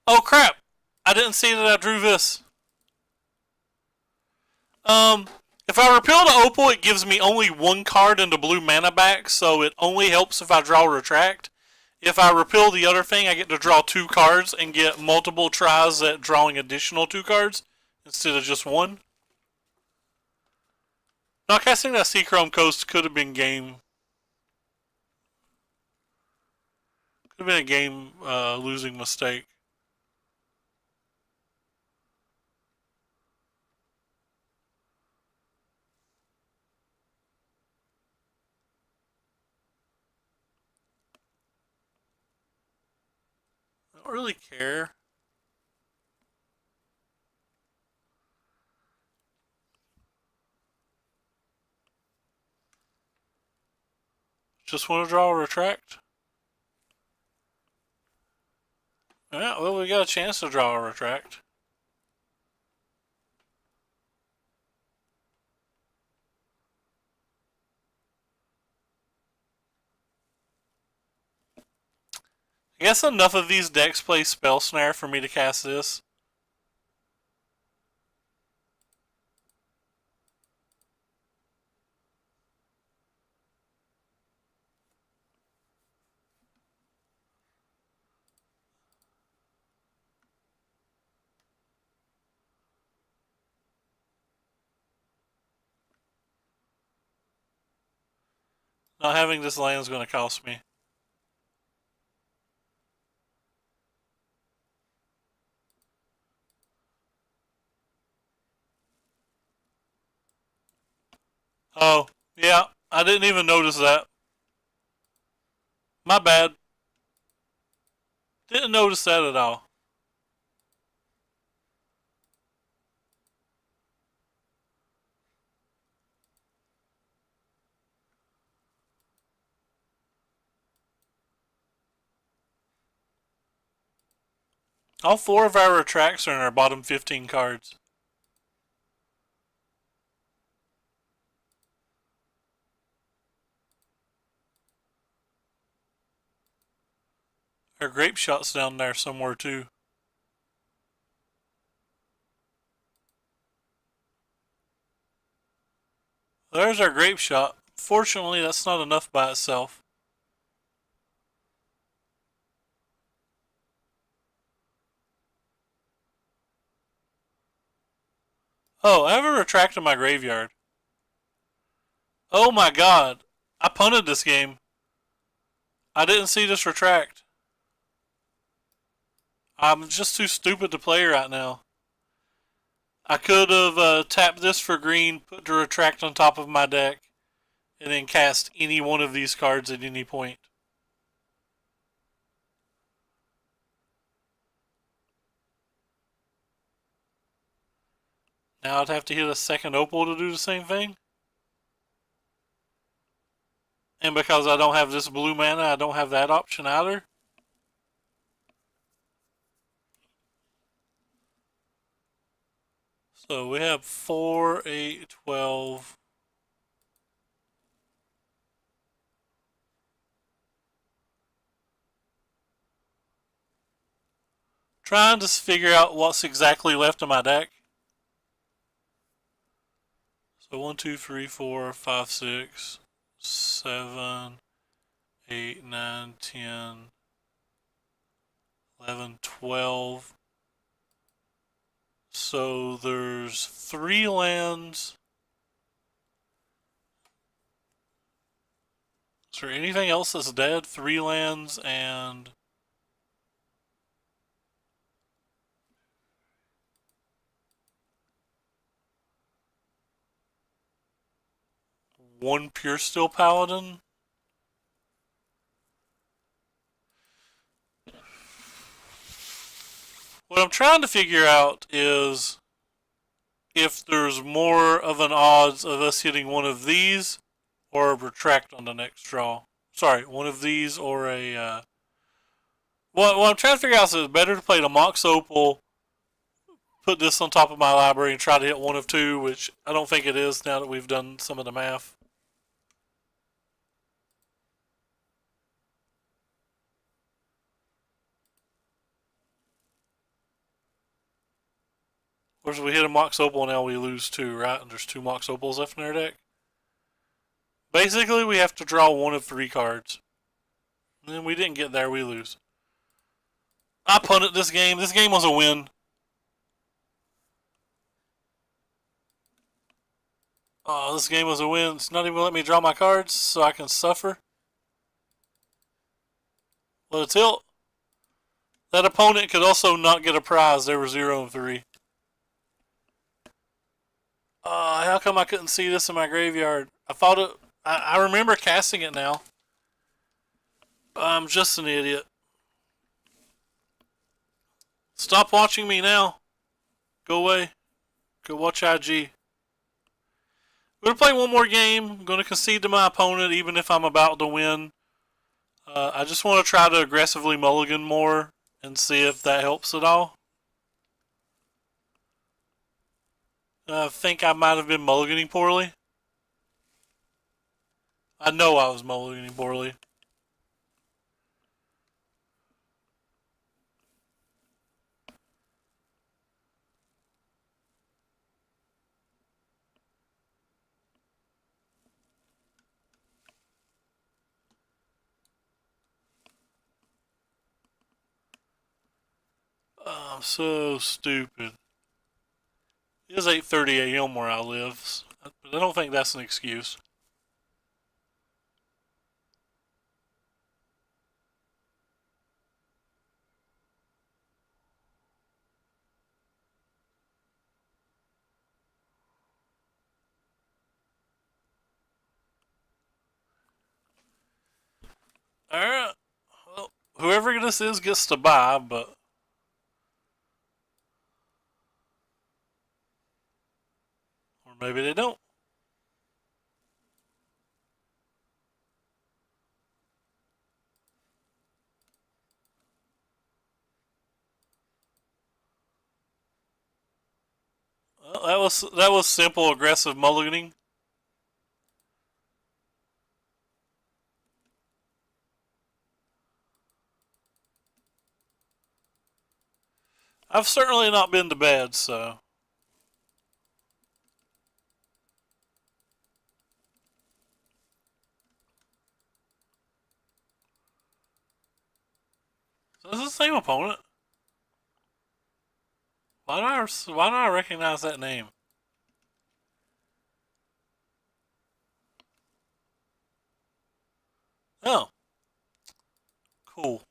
Oh crap! I didn't see that I drew this. If I repeal the opal, it gives me only 1 card and the blue mana back, so it only helps if I draw retract. If I repeal the other thing, I get to draw 2 cards and get multiple tries at drawing additional 2 cards instead of just 1. Not casting that Seachrome Coast could have been game. Could have been a game losing mistake. I don't really care. Just want to draw a retract. Yeah, well, we got a chance to draw a retract. I guess enough of these decks play Spell Snare for me to cast this. Not having this land is going to cost me. Oh, yeah, I didn't even notice that. My bad. Didn't notice that at all. All 4 of our retracts are in our bottom 15 cards. Our grape shot's down there somewhere too. There's our grape shot. Fortunately, that's not enough by itself. Oh, I have a retract in my graveyard. Oh my god. I punted this game. I didn't see this retract. I'm just too stupid to play right now. I could have tapped this for green, put the retract on top of my deck, and then cast any one of these cards at any point. Now I'd have to hit a second opal to do the same thing. And because I don't have this blue mana, I don't have that option either. So we have 4, 8, 12. Trying to figure out what's exactly left in my deck. So 1, 2, 3, 4, 5, 6, 7, 8, 9, 10, 11, 12. So there's 3 lands. Is there anything else that's dead? 3 lands and one Pure Steel Paladin. What I'm trying to figure out is if there's more of an odds of us hitting one of these or a retract on the next draw. Sorry, one of these or a. What I'm trying to figure out is it's better to play the Mox Opal, put this on top of my library, and try to hit one of 2, which I don't think it is now that we've done some of the math. Of course, if we hit a Mox Opal now, we lose 2, right? And there's 2 Mox Opals left in our deck. Basically, we have to draw one of 3 cards. And we didn't get there, we lose. I punted this game. This game was a win. Oh, this game was a win. It's not even letting me draw my cards so I can suffer. Let it tilt. That opponent could also not get a prize. They were 0 and 3. How come I couldn't see this in my graveyard? I thought it. I remember casting it now. I'm just an idiot. Stop watching me now. Go away. Go watch IG. I'm going to play one more game. I'm going to concede to my opponent even if I'm about to win. I just want to try to aggressively mulligan more and see if that helps at all. I think I might have been mulliganing poorly. I know I was mulliganing poorly. I'm so stupid. It is 8:30 a.m. where I live, but I don't think that's an excuse. Alright. Well, whoever this is gets to buy, but or maybe they don't. Well, that was simple, aggressive mulliganing. I've certainly not been to bed, so. So this is the same opponent. Why do I recognize that name? Oh. Cool.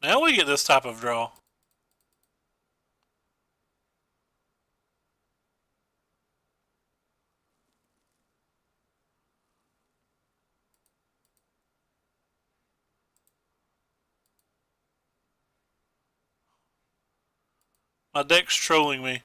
Now we get this type of draw. My deck's trolling me.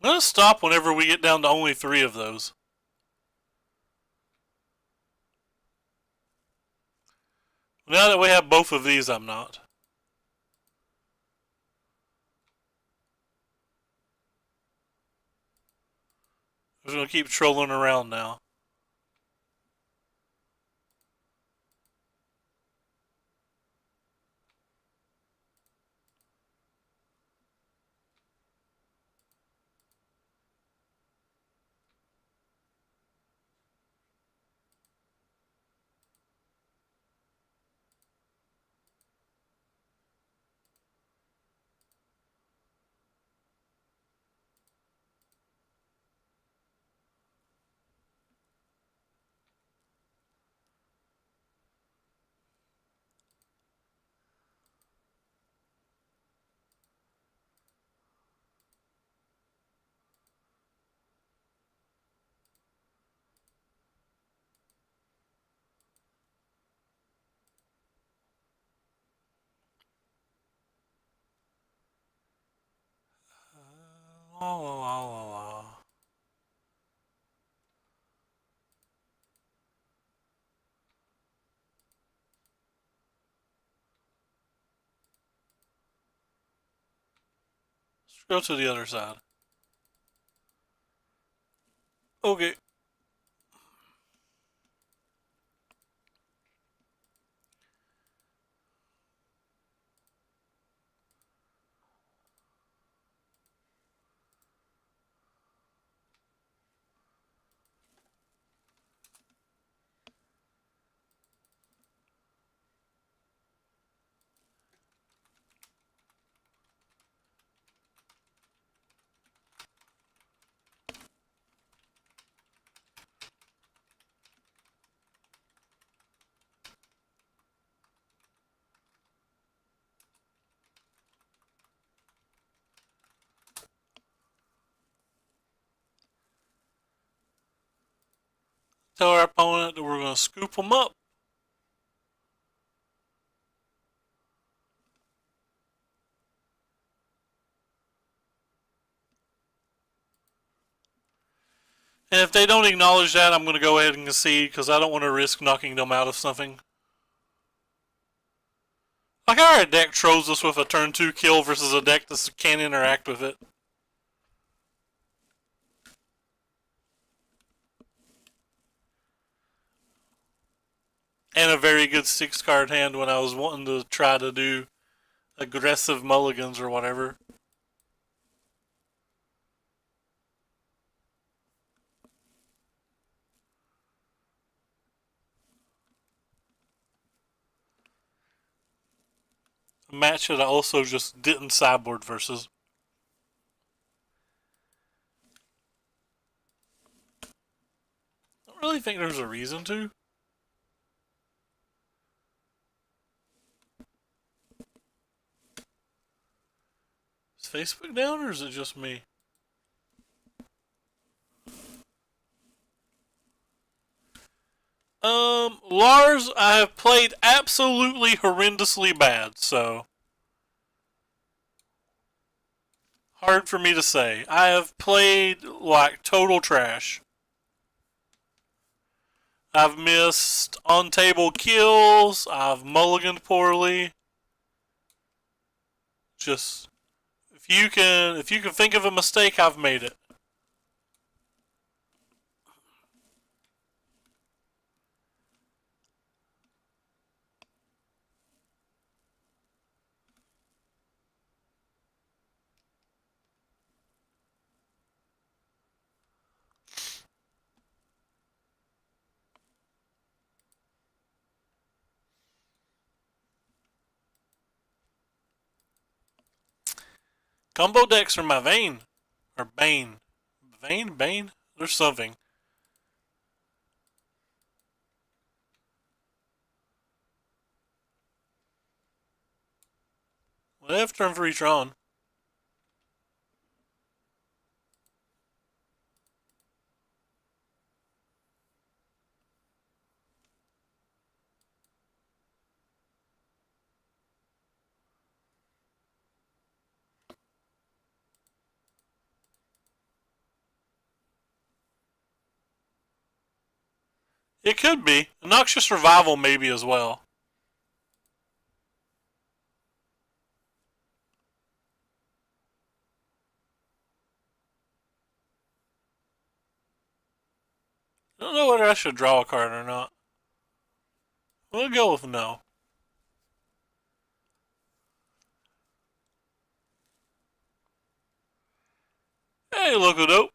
I'm gonna stop whenever we get down to only 3 of those. Now that we have both of these, I'm not. I'm just gonna keep trolling around now. La la la la la. Let's go to the other side. Okay. Tell our opponent that we're gonna scoop them up. And if they don't acknowledge that, I'm gonna go ahead and concede because I don't want to risk knocking them out of something. Like how our deck trolls us with a turn 2 kill versus a deck that can't interact with it. And a very good 6-card hand when I was wanting to try to do aggressive mulligans or whatever. A match that I also just didn't sideboard versus. I don't really think there's a reason to. Facebook down, or is it just me? Lars, I have played absolutely horrendously bad, so hard for me to say. I have played like total trash. I've missed on-table kills. I've mulliganed poorly. Just if you can think of a mistake, I've made it. Combo decks are my vein. Or bane. Vein? Bane? There's something. Well, they have turn for each on. It could be. Noxious Revival maybe as well. I don't know whether I should draw a card or not. We'll go with no. Hey, look at dope.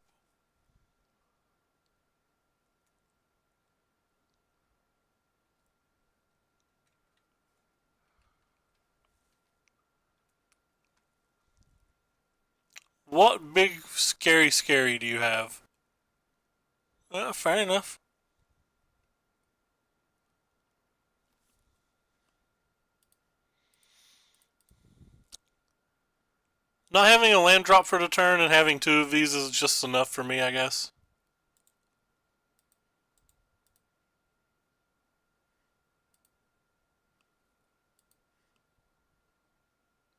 What big scary do you have? Fair enough. Not having a land drop for the turn and having two of these is just enough for me, I guess.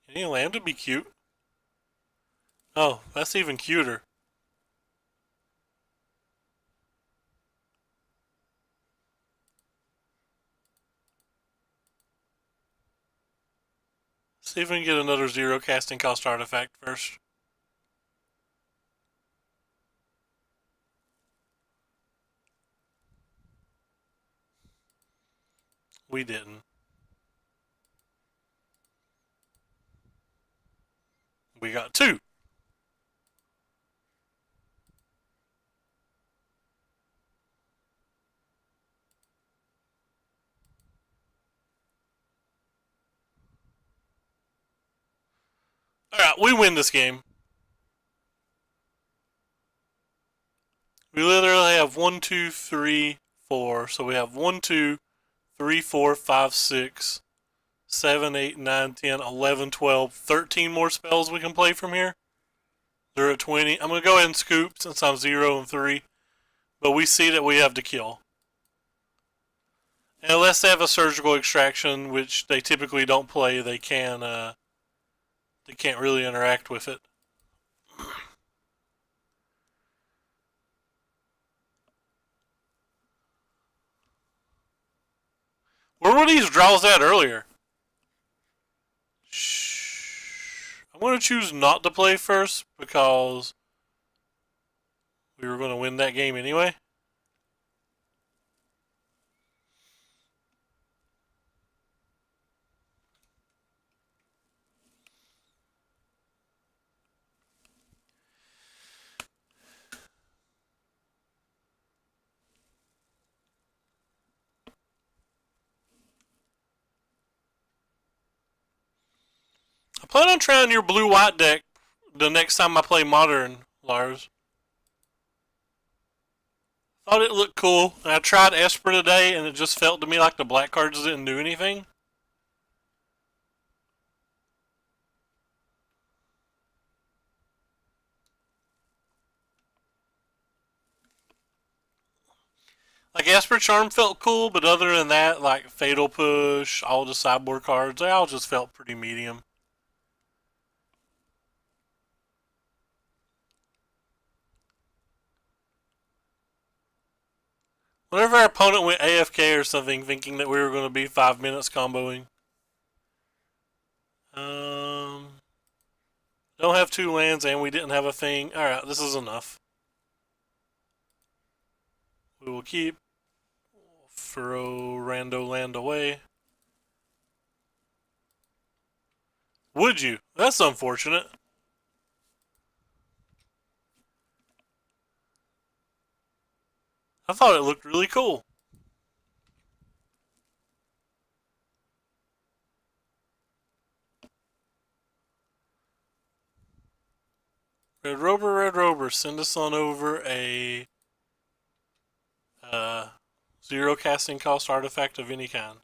Any land would be cute. Oh, that's even cuter. See if we can get another 0 casting cost artifact first. We didn't. We got 2. Alright, we win this game. We literally have 1, 2, 3, 4. So we have 1, 2, 3, 4, 5, 6, 7, 8, 9, 10, 11, 12, 13 more spells we can play from here. They're at 20. I'm going to go ahead and scoop since I'm 0 and 3. But we see that we have to kill. And unless they have a surgical extraction, which they typically don't play, they can't really interact with it. Where were these draws at earlier? Shh. I'm going to choose not to play first because we were going to win that game anyway. I plan on trying your blue-white deck the next time I play Modern, Lars. Thought it looked cool. And I tried Esper today, and it just felt to me like the black cards didn't do anything. Like Esper Charm felt cool, but other than that, like Fatal Push, all the sideboard cards, they all just felt pretty medium. Whenever our opponent went AFK or something, thinking that we were going to be 5 minutes comboing. Don't have 2 lands, and we didn't have a thing. Alright, this is enough. We will keep. Throw rando land away. Would you? That's unfortunate. I thought it looked really cool. Red Rover, send us on over a uh, 0 casting cost artifact of any kind.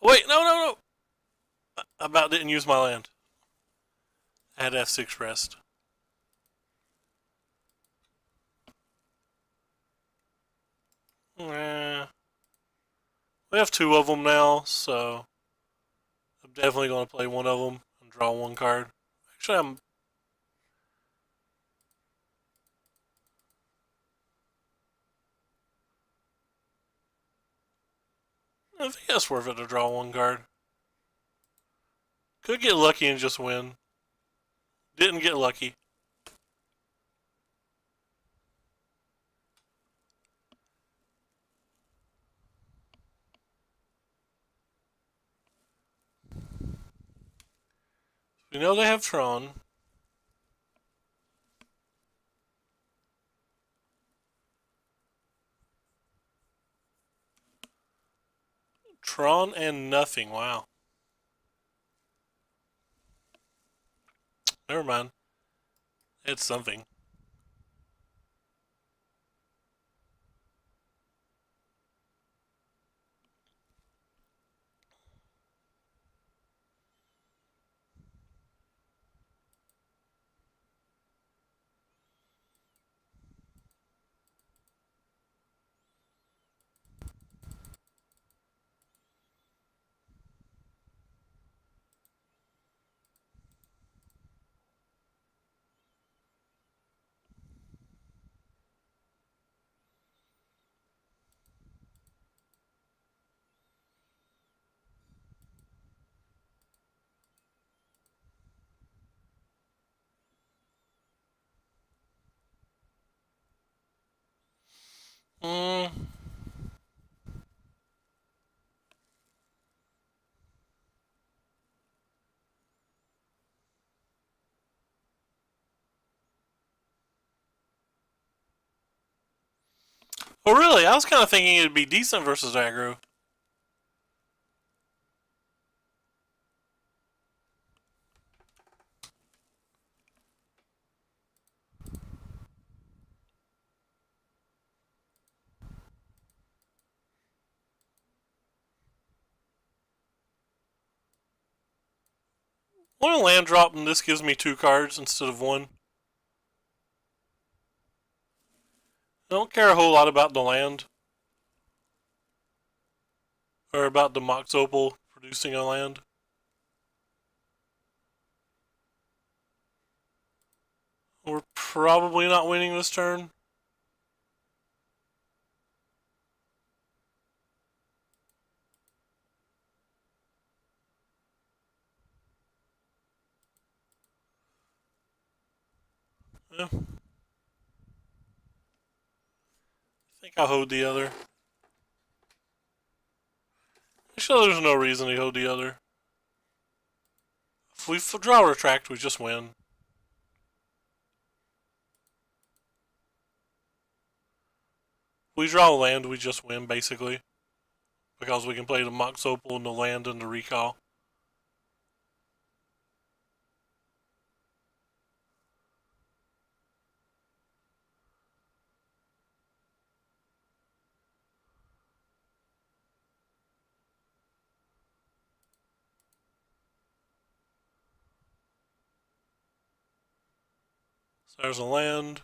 Wait, no. I about didn't use my land. I had F6 rest. We have 2 of them now, so I'm definitely going to play one of them and draw 1 card. Actually, I think it's worth it to draw 1 card. Could get lucky and just win. Didn't get lucky. We know they have Tron. Tron and nothing. Wow. Never mind. It's something. Mm. Oh, really? I was kind of thinking it'd be decent versus aggro. One land drop and this gives me 2 cards instead of 1. I don't care a whole lot about the land. Or about the Mox Opal producing a land. We're probably not winning this turn. Yeah. I think I'll hold the other. Actually, there's no reason to hold the other. If we draw retract, we just win. If we draw land, we just win, basically. Because we can play the Mox Opal and the land and the recall. So there's a land.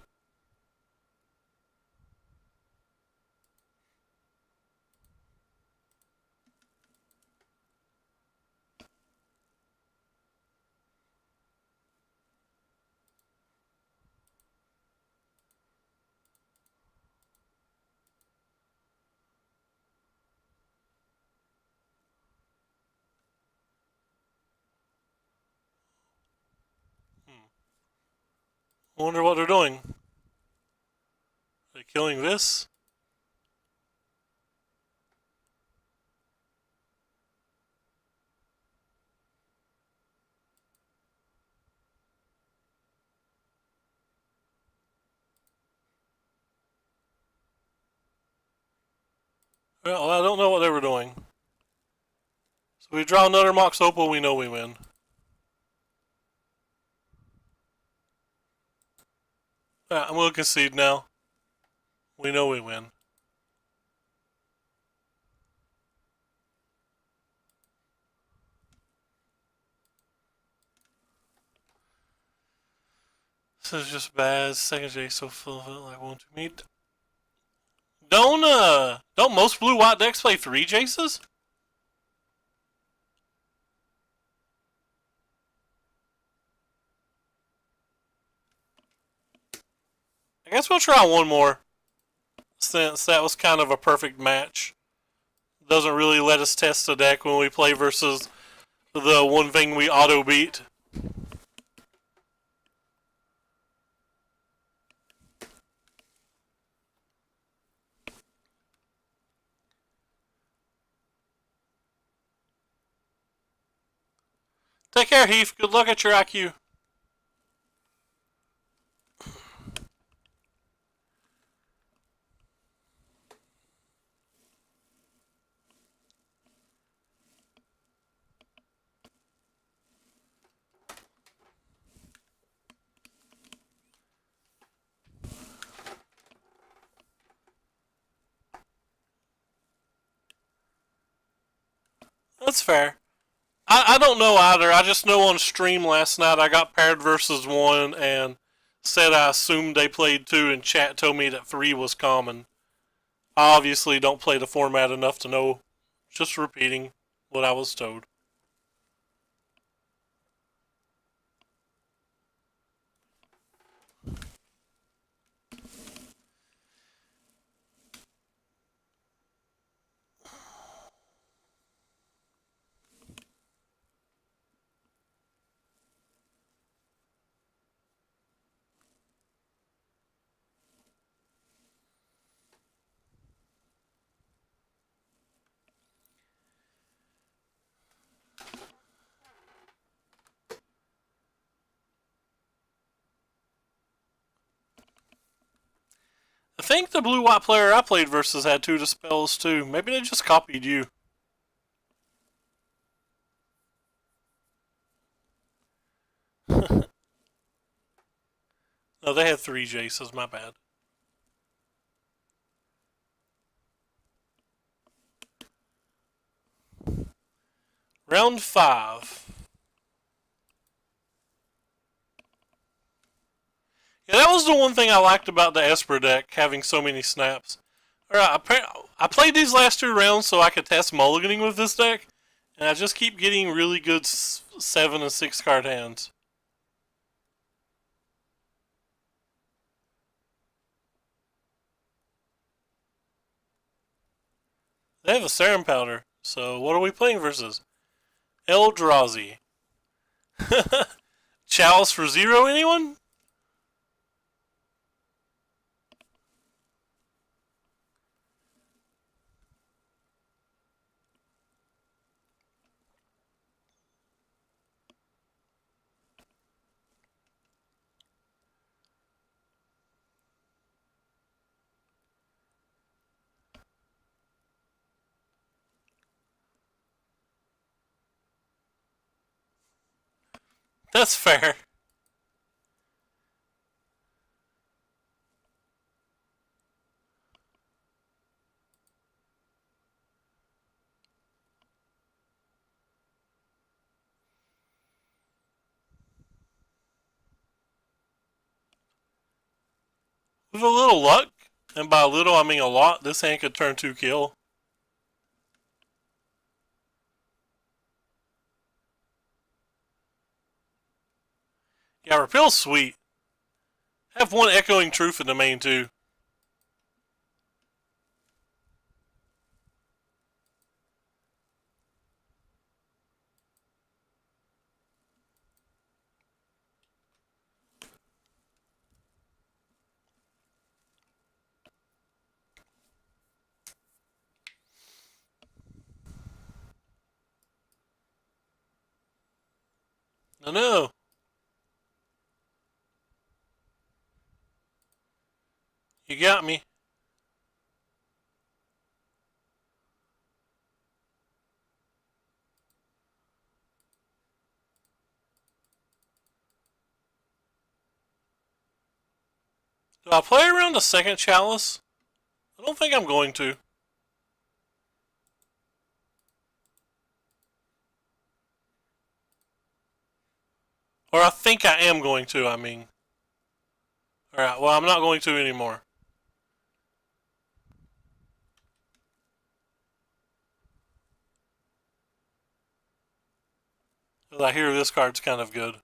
I wonder what they're doing. Are they killing this? Well, I don't know what they were doing. So we draw another Mox Opal, we know we win. I'm going to concede now. We know we win. This is just bad. Second J so full of it like won't you meet. Don't most blue white decks play 3 Jaces? I guess we'll try one more. Since that was kind of a perfect match. Doesn't really let us test the deck when we play versus the one thing we auto beat. Take care, Heath. Good luck at your IQ. That's fair. I don't know either. I just know on stream last night I got paired versus 1 and said I assumed they played 2 and chat told me that 3 was common. I obviously don't play the format enough to know. Just repeating what I was told. I think the blue-white player I played versus had 2 dispels too. Maybe they just copied you. No, they had 3 Jaces, my bad. Round 5. Yeah, that was the one thing I liked about the Esper deck, having so many snaps. Alright, I played these last 2 rounds so I could test mulliganing with this deck, and I just keep getting really good 7 and 6 card hands. They have a Serum Powder, so what are we playing versus? Eldrazi. Chalice for 0, anyone? That's fair. With a little luck, and by a little I mean a lot, this hand could turn 2 kill. Yeah, Repel's sweet. Have 1 Echoing Truth in the main too. No, no. You got me. Do I play around the second chalice? I don't think I'm going to. Or I think I am going to, I mean. Alright, well, I'm not going to anymore. Because I hear this card's kind of good.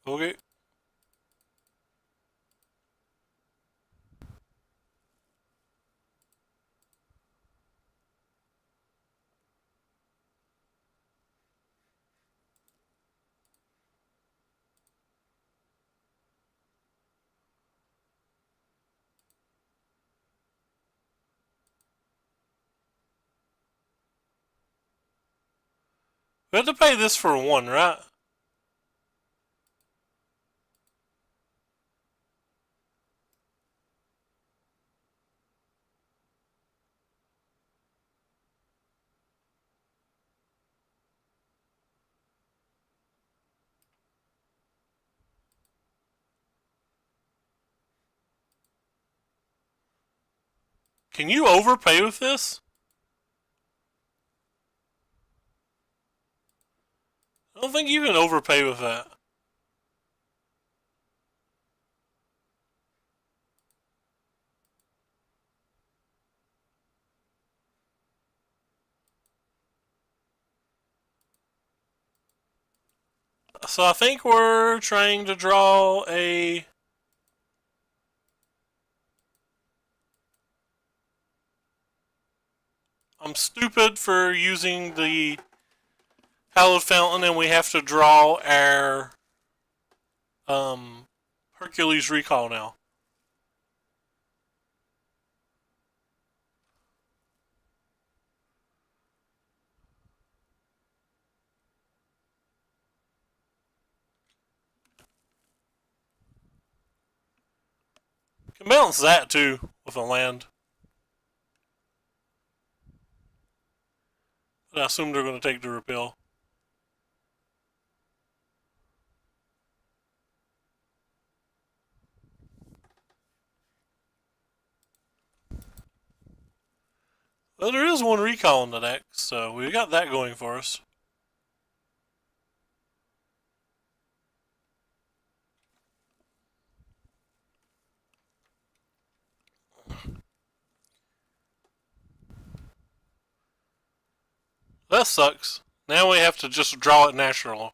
Okay. We have to pay this for one, right? Can you overpay with this? I don't think you can overpay with that. So I think we're trying to draw a... I'm stupid for using the Hallowed Fountain, and we have to draw our Hercules Recall now. Can balance that too with a land. But I assume they're going to take the repel. Well, there is one recall in the deck, so we got that going for us. That sucks. Now we have to just draw it natural.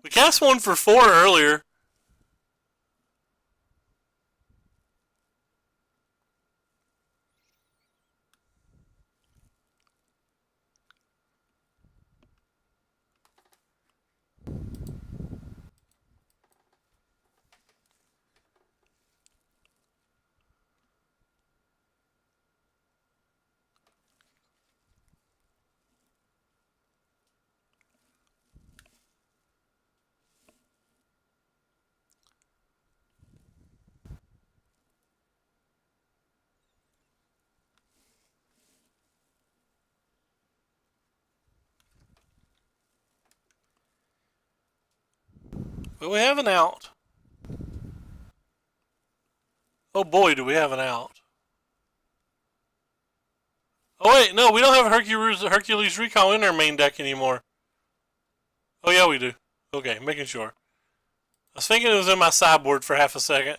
We cast one for 4 earlier. But we have an out. Oh boy, do we have an out. Oh wait, no, we don't have Hercules Recall in our main deck anymore. Oh yeah, we do. Okay, making sure. I was thinking it was in my sideboard for half a second.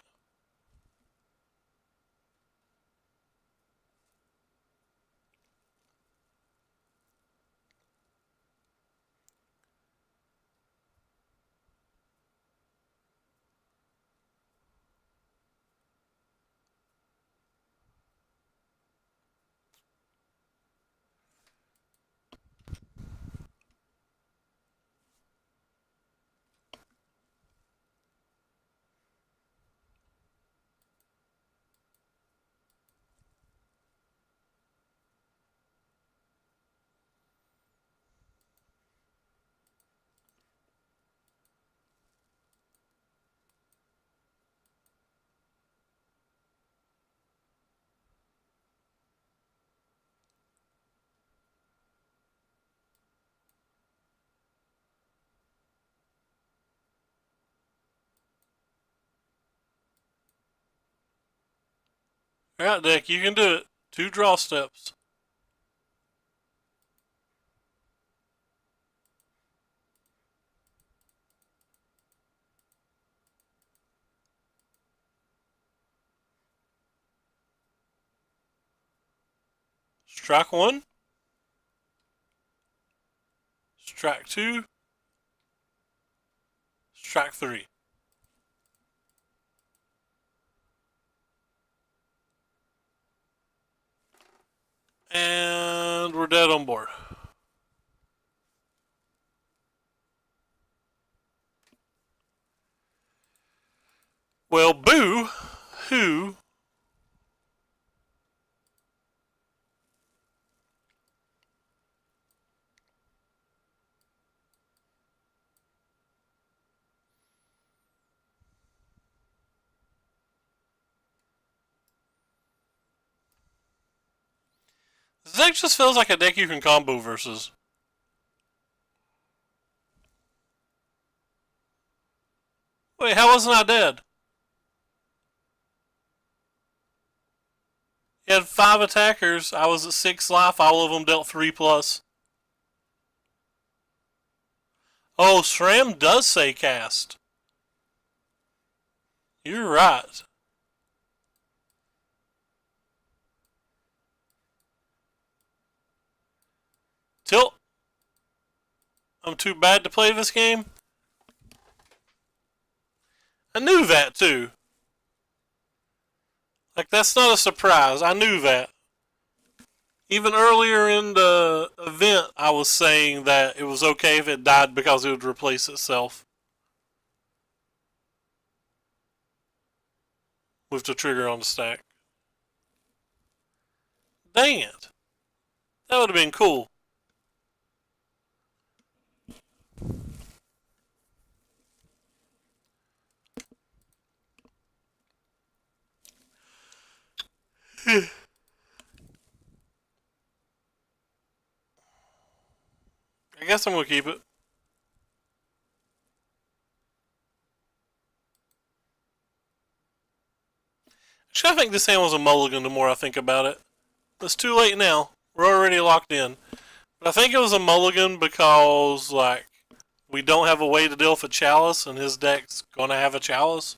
Alright, deck, you can do it. 2 draw steps. Strike 1. Strike 2. Strike 3. And we're dead on board. Well, boo hoo. This deck just feels like a deck you can combo versus. Wait, how wasn't I dead? He had 5 attackers. I was at 6 life. All of them dealt 3+. Oh, SRAM does say cast. You're right. Tilt. I'm too bad to play this game. I knew that too. Like, that's not a surprise. I knew that. Even earlier in the event, I was saying that it was okay if it died because it would replace itself with the trigger on the stack. Dang it. That would have been cool. I guess I'm going to keep it. Actually, I think this hand was a mulligan the more I think about it. It's too late now. We're already locked in. But I think it was a mulligan because, like, we don't have a way to deal with a chalice, and his deck's going to have a chalice.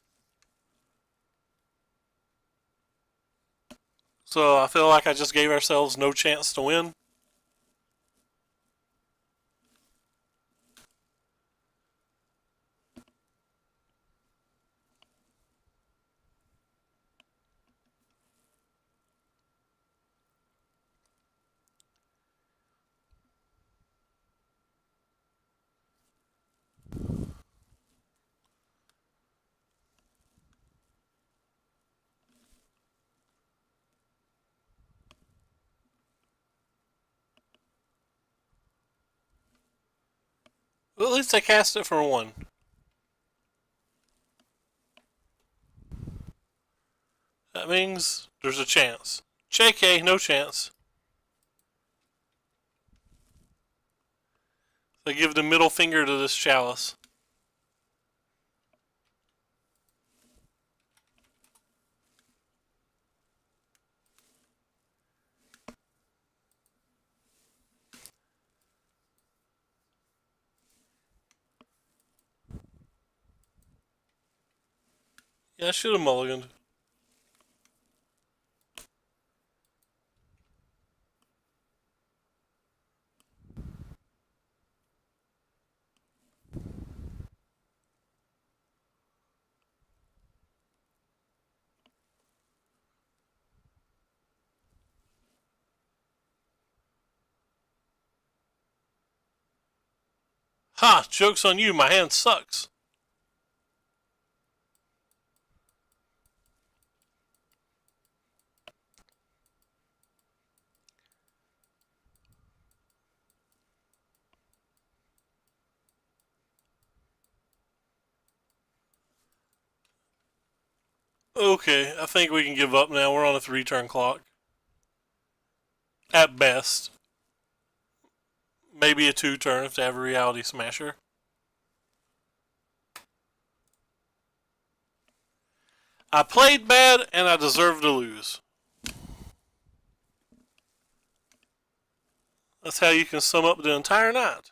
So I feel like I just gave ourselves no chance to win. Well, at least I cast it for 1. That means there's a chance. JK, no chance. They give the middle finger to this chalice. Yeah, I should have mulliganed. Ha! Joke's on you, my hand sucks. Okay, I think we can give up now. We're on a 3-turn clock. At best. Maybe a 2-turn if they have a reality smasher. I played bad and I deserve to lose. That's how you can sum up the entire night.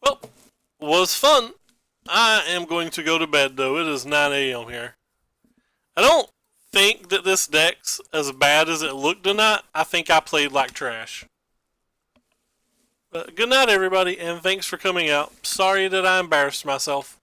Well, was fun. I am going to go to bed though. It is 9 a.m. here. I don't think that this deck's as bad as it looked tonight. I think I played like trash. But good night, everybody, and thanks for coming out. Sorry that I embarrassed myself.